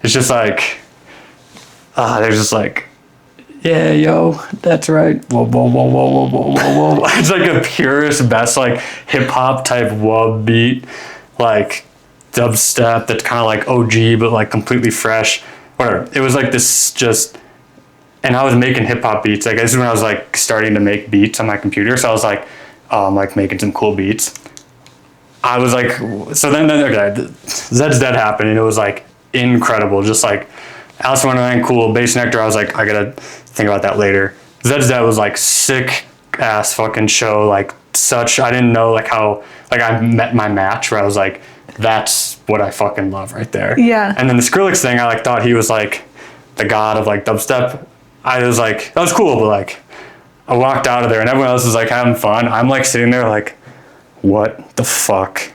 It's just like there's just like, yeah, yo, that's right. Whoa, whoa, whoa, whoa, whoa, whoa, whoa, whoa. It's like the purest, best like hip hop type wub beat. Like dubstep that's kind of like OG but like completely fresh. Whatever. It was like this just, and I was making hip hop beats. Like this is when I was like starting to make beats on my computer. So I was like, oh, I'm like making some cool beats. I was like, so then okay, Zed's Dead happened, and it was like incredible. Just like Alice in Wonderland, cool. Bass Nectar, I was like, I gotta think about that later. Zed's Dead was like sick ass fucking show. Like such, I didn't know like how, like I met my match where I was like, that's what I fucking love right there. Yeah. And then the Skrillex thing, I like thought he was like the god of like dubstep. I was like, that was cool, but like I walked out of there and everyone else was like having fun. I'm like sitting there like, what the fuck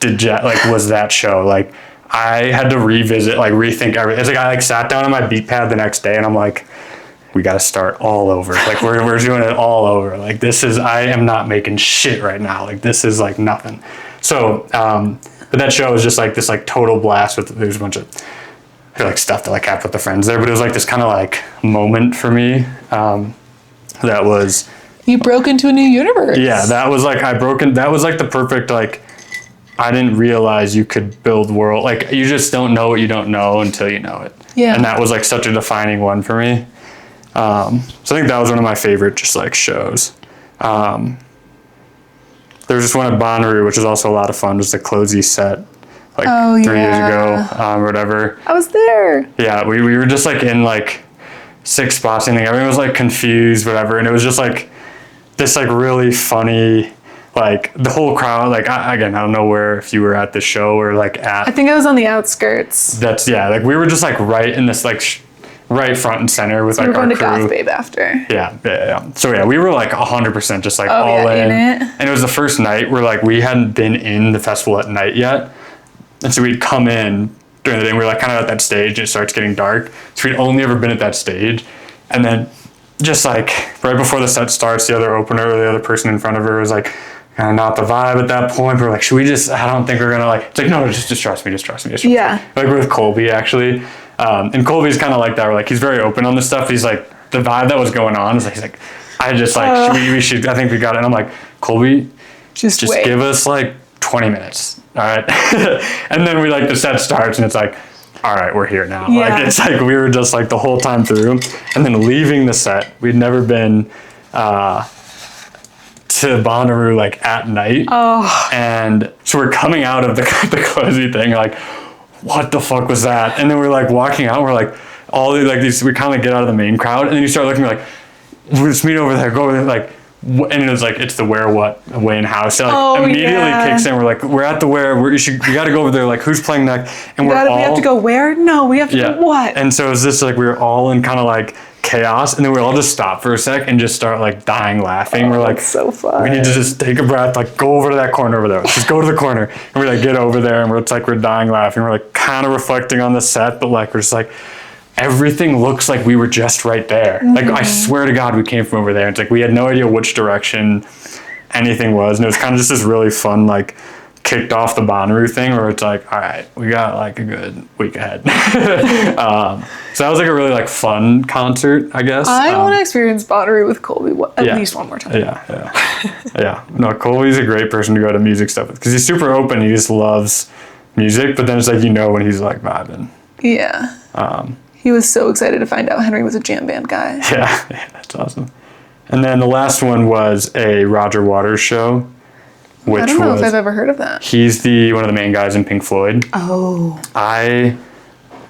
was that show? Like I had to revisit, like rethink everything. It's like I like sat down on my beat pad the next day and I'm like, we got to start all over. Like we're doing it all over. Like I am not making shit right now. Like this is like nothing. So, but that show was just like this like total blast with, there's a bunch of like stuff that like happened with the friends there, but it was like this kind of like moment for me. That was, you broke into a new universe. yeah, that was like, that was like the perfect, like, I didn't realize you could build world. Like you just don't know what you don't know until you know it. Yeah. And that was like such a defining one for me. So I think that was one of my favorite just like shows. There was just one at Bonnaroo, which was also a lot of fun. Just the Closey set, like 3 years ago, or whatever. I was there. Yeah, we were just like in like 6 spots, and everyone was like confused, whatever. And it was just like this like really funny, like the whole crowd. Like again, I don't know if you were at the show or like at. I think I was on the outskirts. That's like we were just like right in this like right front and center with like we were our going crew. to Goth Babe after. Yeah. So yeah, we were like 100% just like Oh, all yeah, in it. And it was the first night where like we hadn't been in the festival at night yet, and so we'd come in during the day and we were like kind of at that stage and it starts getting dark, so we'd only ever been at that stage. And then just like right before the set starts, the other opener or the other person in front of her was like kind of not the vibe at that point. We're like, should we just, I don't think we're gonna like, it's like, no, just trust me. Yeah. Like we're with Colby actually. And Colby's kind of like that. We're like, he's very open on this stuff. He's like, the vibe that was going on is like, he's like, I just like, we should, I think we got it. And I'm like, Colby, just wait. give us like 20 minutes. All right. And then we like, the set starts and it's like, all right, we're here now. Yeah. Like, it's like, we were just like the whole time through. And then leaving the set, we'd never been, to Bonnaroo like at night. Oh. And so we're coming out of the Closey thing, like, what the fuck was that? And then we're like walking out, we're like, we kind of get out of the main crowd, and then you start looking like, we'll just meet over there, go over there, like, and it was like, it's the Where What Wayne House. So like immediately kicks in, we're like, we're at the Where, we gotta go over there, like, who's playing next? And we have to go where? No, we have to go what? And so it's just like, we were all in kind of like chaos, and then we all just stop for a sec and just start like dying laughing. We're like, so fun. We need to just take a breath, like go over to that corner over there. Let's just go to the corner. And we like get over there, and it's like we're dying laughing. We're like kind of reflecting on the set, but like we're just like, everything looks like we were just right there. Mm-hmm. Like I swear to God, we came from over there. It's like we had no idea which direction anything was, and it was kind of just this really fun like kicked off the Bonnaroo thing where it's like, all right, we got like a good week ahead. So that was like a really like fun concert, I guess. I want to experience Bonnaroo with Colby at least one more time. Yeah. No, Colby's a great person to go to music stuff with because he's super open. He just loves music, but then it's like, when he's like vibing. Yeah. He was so excited to find out Henry was a jam band guy. Yeah, that's awesome. And then the last one was a Roger Waters show. Which I don't know if I've ever heard of that. He's one of the main guys in Pink Floyd. Oh. I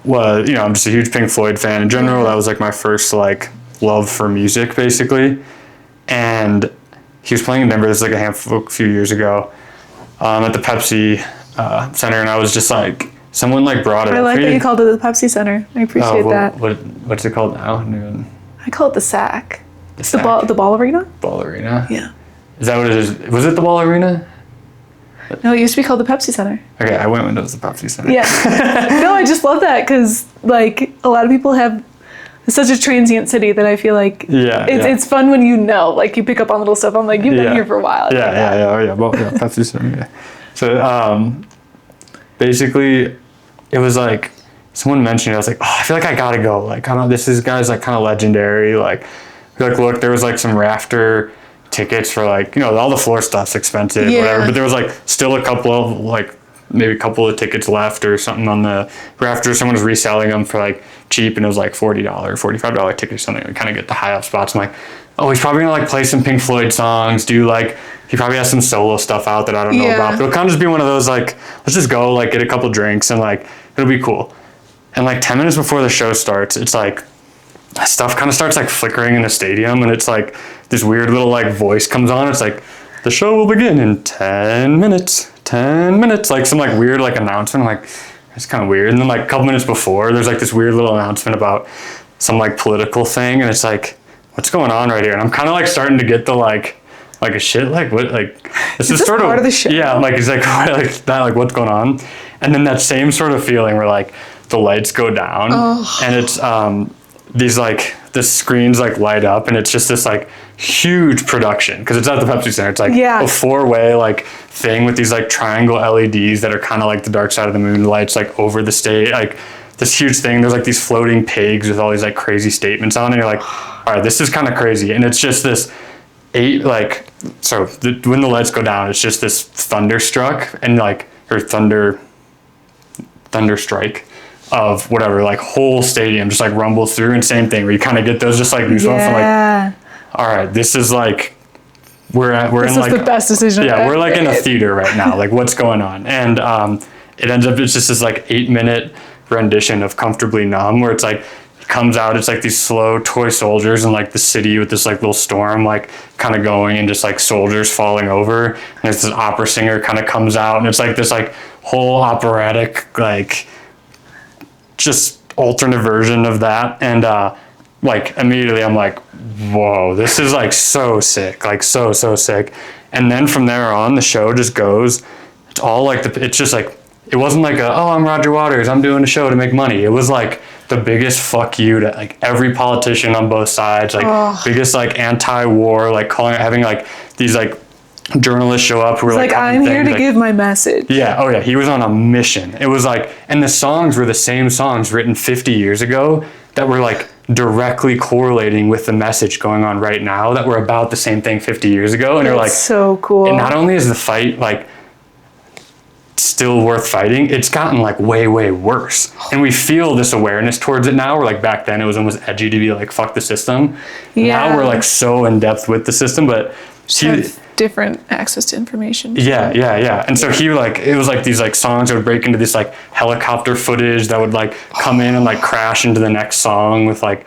was, I'm just a huge Pink Floyd fan in general. That was like my first like love for music, basically. And he was playing in Denver. This was like a few years ago, at the Pepsi Center, and I was just like, someone like brought it. I like that you called it the Pepsi Center. I appreciate that. What's it called now? I call it the SAC. The The Ball Arena. Ball Arena. Yeah. Is that what it is? Was it the Ball Arena? No, it used to be called the Pepsi Center. Okay, I went when it was the Pepsi Center. Yeah. No, I just love that because, like, a lot of people have such a transient city that I feel like it's fun when like, you pick up on little stuff. I'm like, you've been here for a while. Pepsi Center, yeah. So, basically, it was like, someone mentioned it, I was like, I feel like I gotta go. Like, this guy's like kind of legendary. Like, look, there was like some rafter tickets for like, all the floor stuff's expensive, whatever, but there was like still a couple of like maybe a couple of tickets left or something on the, or after someone was reselling them for like cheap and it was like $40, $45 ticket or something. We kind of get the high up spots. I'm like, oh, he's probably gonna like play some Pink Floyd songs, do like, he probably has some solo stuff out that I don't know about. But it'll kind of just be one of those like, let's just go like get a couple drinks and like, it'll be cool. And like 10 minutes before the show starts, it's like, stuff kind of starts like flickering in the stadium, and it's like this weird little like voice comes on. It's like, the show will begin in 10 minutes, 10 minutes, like some like weird like announcement. I'm like, it's kind of weird. And then like a couple minutes before, there's like this weird little announcement about some like political thing, and it's like, what's going on right here? And I'm kind of like starting to get the like a shit, like what, like this is sort part of the show? Yeah, like it's like like that, like what's going on? And then that same sort of feeling where like the lights go down, and it's these like the screens like light up, and it's just this like huge production because it's at the Pepsi Center. It's like a 4-way like thing with these like triangle LEDs that are kind of like the Dark Side of the Moon lights like over the stage, like this huge thing. There's like these floating pigs with all these like crazy statements on it. And you're like, all right, this is kind of crazy. And it's just this when the lights go down, it's just this thunderstruck and like, or thunderstrike of whatever, like whole stadium just like rumbles through, and same thing where you kind of get those just like goosebumps. I'm like, all right, this is like, we're in like the best decision. Yeah, we're like in a theater right now. Like what's going on? And it ends up, it's just this like 8-minute rendition of Comfortably Numb, where it's like, it comes out, it's like these slow toy soldiers in like the city with this like little storm like kind of going, and just like soldiers falling over, and it's this opera singer kind of comes out, and it's like this like whole operatic like just alternate version of that. And like immediately I'm like, whoa, this is like so sick, like so sick. And then from there on, the show just goes, it's all like it's just like, it wasn't like oh, I'm Roger Waters, I'm doing a show to make money. It was like the biggest fuck you to like every politician on both sides, like biggest like anti-war, like having like these like journalists show up who were like I'm here to give my message. Yeah, oh yeah, he was on a mission. It was like, and the songs were the same songs written 50 years ago that were like directly correlating with the message going on right now, that were about the same thing 50 years ago. And you're like, so cool. And not only is the fight like still worth fighting, it's gotten like way worse, and we feel this awareness towards it now, where like back then it was almost edgy to be like fuck the system. Now we're like so in depth with the system, but different access to information. Yeah. And so he like, it was like these like songs that would break into this like helicopter footage that would like come in and like crash into the next song with like,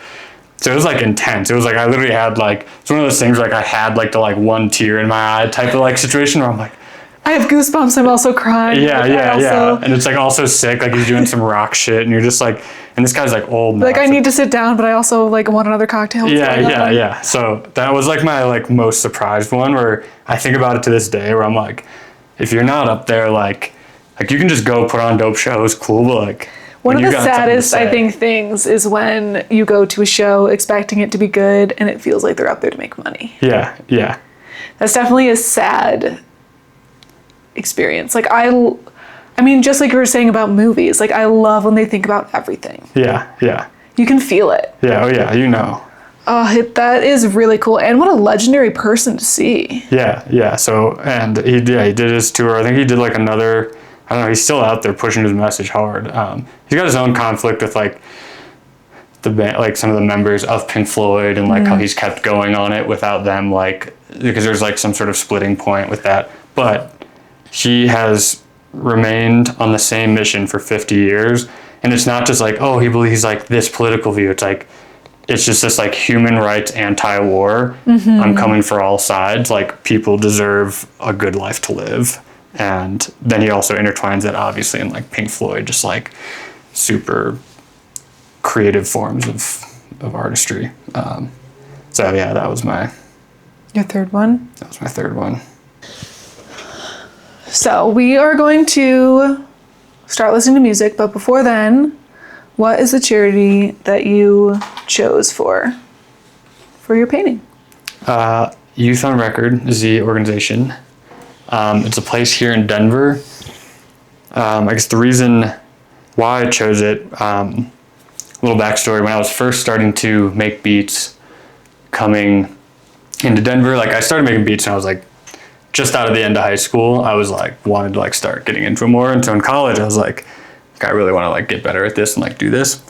so it was like intense. It was like, I literally had like, it's one of those things where like I had like the like one tear in my eye type of like situation where I'm like, I have goosebumps, I'm also crying. Yeah. And it's like also sick, like he's doing some rock shit, and you're just like, and this guy's like old now. Like I need to sit down, but I also like want another cocktail. Yeah. So that was like my like most surprised one, where I think about it to this day, where I'm like, if you're not up there, like you can just go put on dope shows, cool, but like one of the saddest I think things is when you go to a show expecting it to be good and it feels like they're up there to make money. Yeah. That's definitely a sad experience. Like I mean, just like you were saying about movies, like I love when they think about everything. Yeah. You can feel it. Yeah, oh yeah, you know. That is really cool, and what a legendary person to see. Yeah. So, and he did his tour. I think he did like another, I don't know, he's still out there pushing his message hard. He's got his own conflict with like the band, like some of the members of Pink Floyd, and like how he's kept going on it without them, like, because there's like some sort of splitting point with that. But he has remained on the same mission for 50 years. And it's not just like, oh, he believes like this political view. It's like, it's just this like human rights anti-war. I'm coming for all sides. Like people deserve a good life to live. And then he also intertwines that obviously in like Pink Floyd, just like super creative forms of artistry. So yeah, that was your third one? That was my third one. So we are going to start listening to music, but before then, what is the charity that you chose for your painting? Youth on Record is the organization. It's a place here in Denver. I guess the reason why I chose it, a little backstory, when I was first starting to make beats coming into Denver, like I started making beats when I was like just out of the end of high school, I was like, wanted to like start getting into it more. And so in college, I was like, I really want to like get better at this and like do this.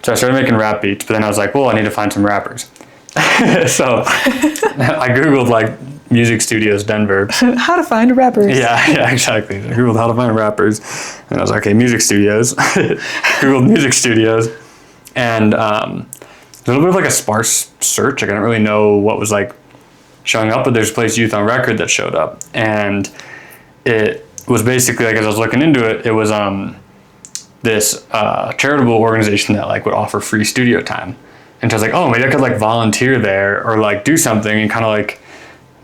So I started making rap beats, but then I was like, well, I need to find some rappers. So I Googled like music studios Denver. How to find rappers. Yeah, exactly. I Googled how to find rappers. And I was like, okay, music studios. Googled music studios. And it was a little bit of like a sparse search. Like I didn't really know what was like showing up, but there's a place, Youth on Record, that showed up. And it was basically like, as I was looking into it, it was this charitable organization that like would offer free studio time. And so I was like, oh, maybe I could like volunteer there or like do something and kind of like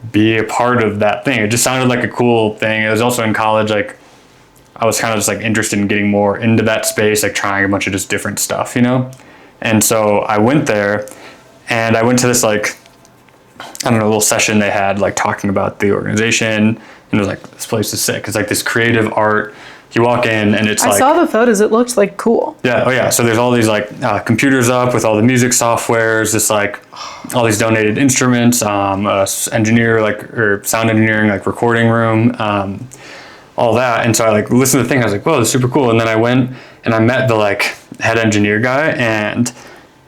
be a part of that thing. It just sounded like a cool thing. It was also in college, like I was kind of just like interested in getting more into that space, like trying a bunch of just different stuff, you know? And so I went there and I went to this like, I don't know, little session they had like talking about the organization, and it was like, this place is sick. It's like this creative art. You walk in and it's I saw the photos. It looked like cool. Yeah. Oh yeah. So there's all these like computers up with all the music softwares. This like all these donated instruments. Engineer like or sound engineering like recording room. All that. And so I like listened to the thing. I was like, whoa, this is super cool. And then I went and I met the like head engineer guy, and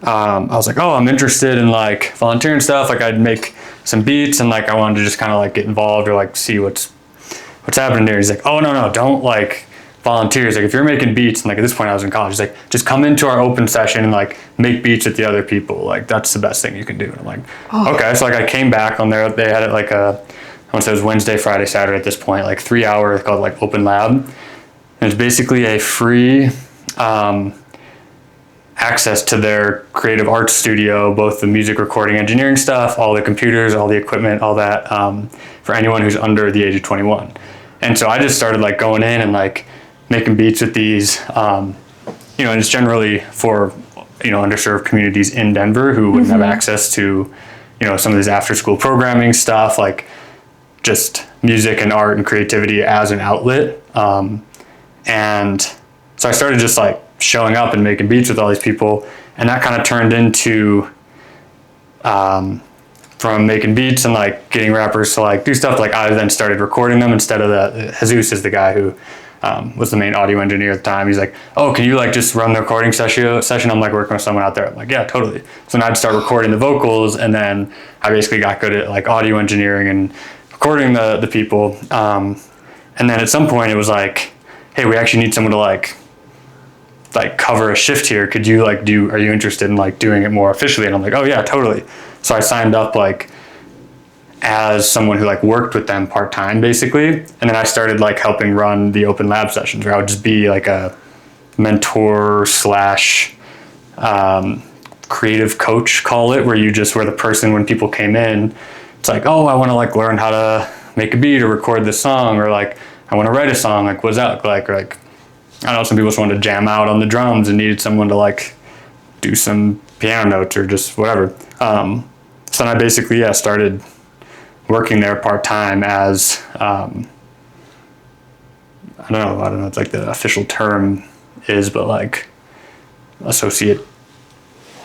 I was like, oh, I'm interested in like volunteering stuff. Like I'd make some beats and like I wanted to just kind of like get involved or like see what's happening there. He's like, oh no, don't like volunteer. He's like, if you're making beats, and like at this point I was in college, he's like, just come into our open session and like make beats with the other people. Like that's the best thing you can do. And I'm like, okay. So like I came back on there. They had it like I want to say it was Wednesday, Friday, Saturday at this point, like 3 hours called like Open Lab. And it's basically a free access to their creative arts studio, both the music recording engineering stuff, all the computers, all the equipment, all that, for anyone who's under the age of 21. And so I just started like going in and like making beats with these, and it's generally for, underserved communities in Denver who wouldn't have access to, some of these after school programming stuff, like just music and art and creativity as an outlet. And so I started just like showing up and making beats with all these people, and that kind of turned into from making beats and like getting rappers to like do stuff, like I then started recording them instead of Jesus is the guy who was the main audio engineer at the time. He's like, oh, can you like just run the recording session? I'm like working with someone out there. I'm like, yeah, totally. So then I'd start recording the vocals, and then I basically got good at like audio engineering and recording the people. And then at some point it was like, hey, we actually need someone to like cover a shift here. Could you like are you interested in like doing it more officially? And I'm like, oh yeah, totally. So I signed up like as someone who like worked with them part-time basically. And then I started like helping run the open lab sessions, where I would just be like a mentor slash creative coach, call it, where you just were the person when people came in. It's like, oh, I want to like learn how to make a beat or record this song, or like I want to write a song. Like, what does that look like? Or like, I don't know, some people just wanted to jam out on the drums and needed someone to like do some piano notes or just whatever. So then I basically, started working there part-time as, I don't know what like the official term is, but like associate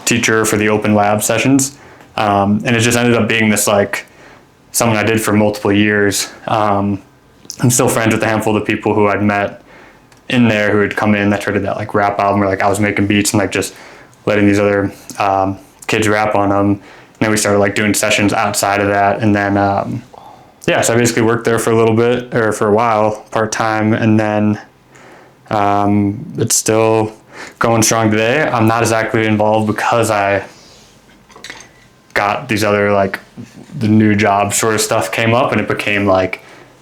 teacher for the open lab sessions. And it just ended up being this like something I did for multiple years. I'm still friends with a handful of the people who I'd met in there who had come in that started that like rap album, where like I was making beats and like just letting these other kids rap on them. And then we started like doing sessions outside of that. And then, so I basically worked there for a little bit, or for a while, part-time. And then it's still going strong today. I'm not exactly involved because I got these other like the new job sort of stuff came up, and it became like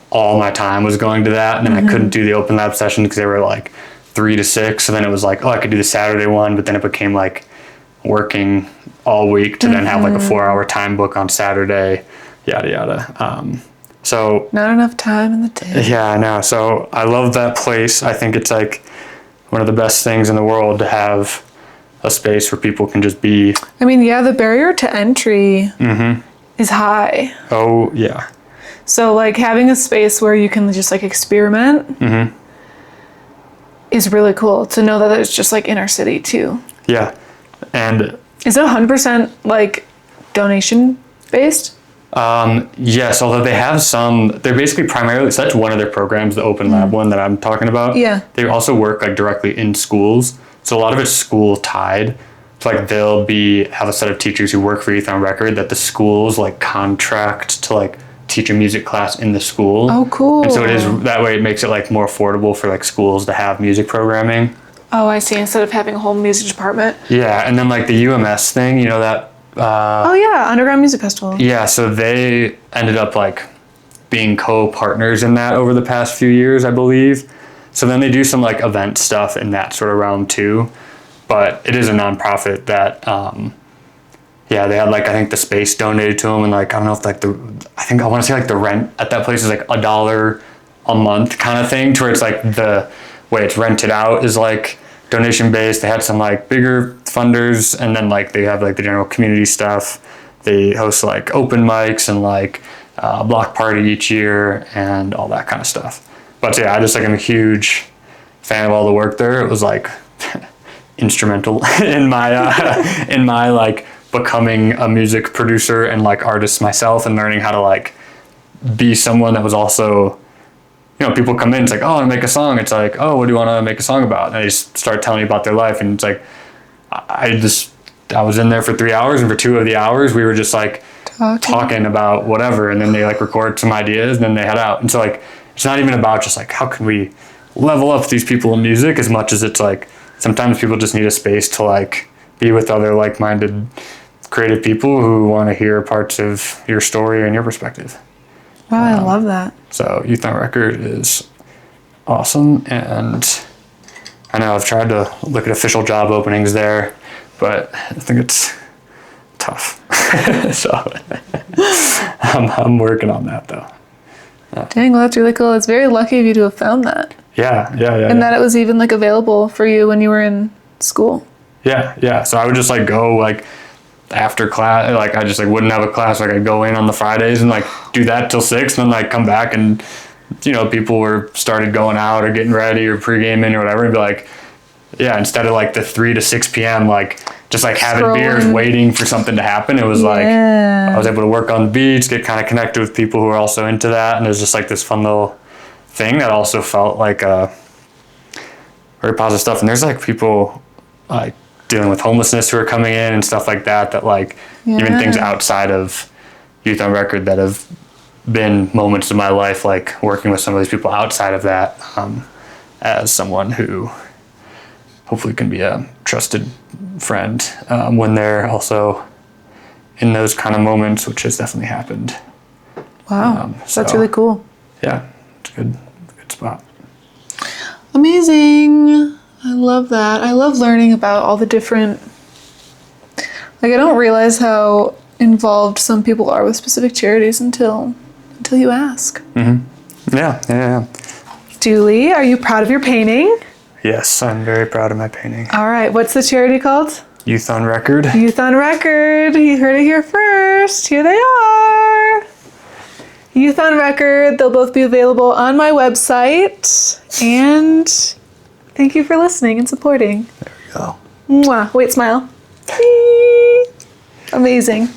all my time was going to that. And then I couldn't do the open lab sessions because they were like 3 to 6. So then it was like, oh, I could do the Saturday one, but then it became like working all week to then have like a 4-hour time book on Saturday, yada yada. So not enough time in the day. Yeah, I know. So I love that place. I think it's like one of the best things in the world to have a space where people can just be. I mean, yeah, the barrier to entry is high. Oh yeah. So like having a space where you can just like experiment is really cool to know that it's just like in our city too. Yeah. And is it 100% like donation based? Yes, although they have they're basically primarily, so that's one of their programs, the open lab one that I'm talking about. Yeah. They also work like directly in schools. So a lot of it's school tied. So like they'll have a set of teachers who work for Youth on Record that the schools like contract to like teach a music class in the school. Oh, cool. And so it is, that way it makes it like more affordable for like schools to have music programming. Oh, I see. Instead of having a whole music department. Yeah, and then like the UMS thing, you know that. Oh yeah, Underground Music Festival. Yeah, so they ended up like being co-partners in that over the past few years, I believe. So then they do some like event stuff in that sort of realm too. But it is a nonprofit that, yeah, they had like, I think the space donated to them, and like, I don't know if like I want to say like the rent at that place is like $1 a month kind of thing, to where it's like the way it's rented out is like donation based. They had some like bigger funders, and then like they have like the general community stuff. They host like open mics and like a block party each year and all that kind of stuff. But yeah, I just like, I'm a huge fan of all the work there. It was like instrumental in my like becoming a music producer and like artist myself, and learning how to like be someone that was also, you know, people come in, it's like, oh, I want to make a song. It's like, oh, what do you want to make a song about? And they just start telling me about their life. And it's like, I was in there for 3 hours, and for 2 of the hours we were just like talking about whatever. And then they like record some ideas, and then they head out. And so like, it's not even about just like, how can we level up these people in music, as much as it's like, sometimes people just need a space to like be with other like-minded creative people who want to hear parts of your story and your perspective. Wow, I love that. So Youth on Record is awesome, and I know I've tried to look at official job openings there, but I think it's tough. So I'm working on that though. Dang, well, that's really cool. It's very lucky of you to have found that. Yeah. And that it was even like available for you when you were in school. Yeah. So I would just like go like after class, like I just like wouldn't have a class, like I'd go in on the Fridays and like do that till 6, and then like come back, and you know, people were started going out or getting ready or pre-gaming or whatever, and be like, yeah, instead of like the 3 to 6 p.m. like just like having beers waiting for something to happen, it was like I was able to work on beats, get kind of connected with people who are also into that, and it was just like this fun little thing that also felt like very positive stuff. And there's like people like dealing with homelessness who are coming in and stuff like that, that like even things outside of Youth on Record that have been moments in my life, like working with some of these people outside of that, as someone who hopefully can be a trusted friend when they're also in those kind of moments, which has definitely happened. Wow, that's really cool. Yeah, it's a good spot. Amazing. I love that. I love learning about all the different, like I don't realize how involved some people are with specific charities until you ask. Mm-hmm. Yeah. Dooley, are you proud of your painting? Yes, I'm very proud of my painting. All right, what's the charity called? Youth on Record. Youth on Record. You heard it here first. Here they are. Youth on Record. They'll both be available on my website. And thank you for listening and supporting. There we go. Mwah. Wait, smile. Amazing.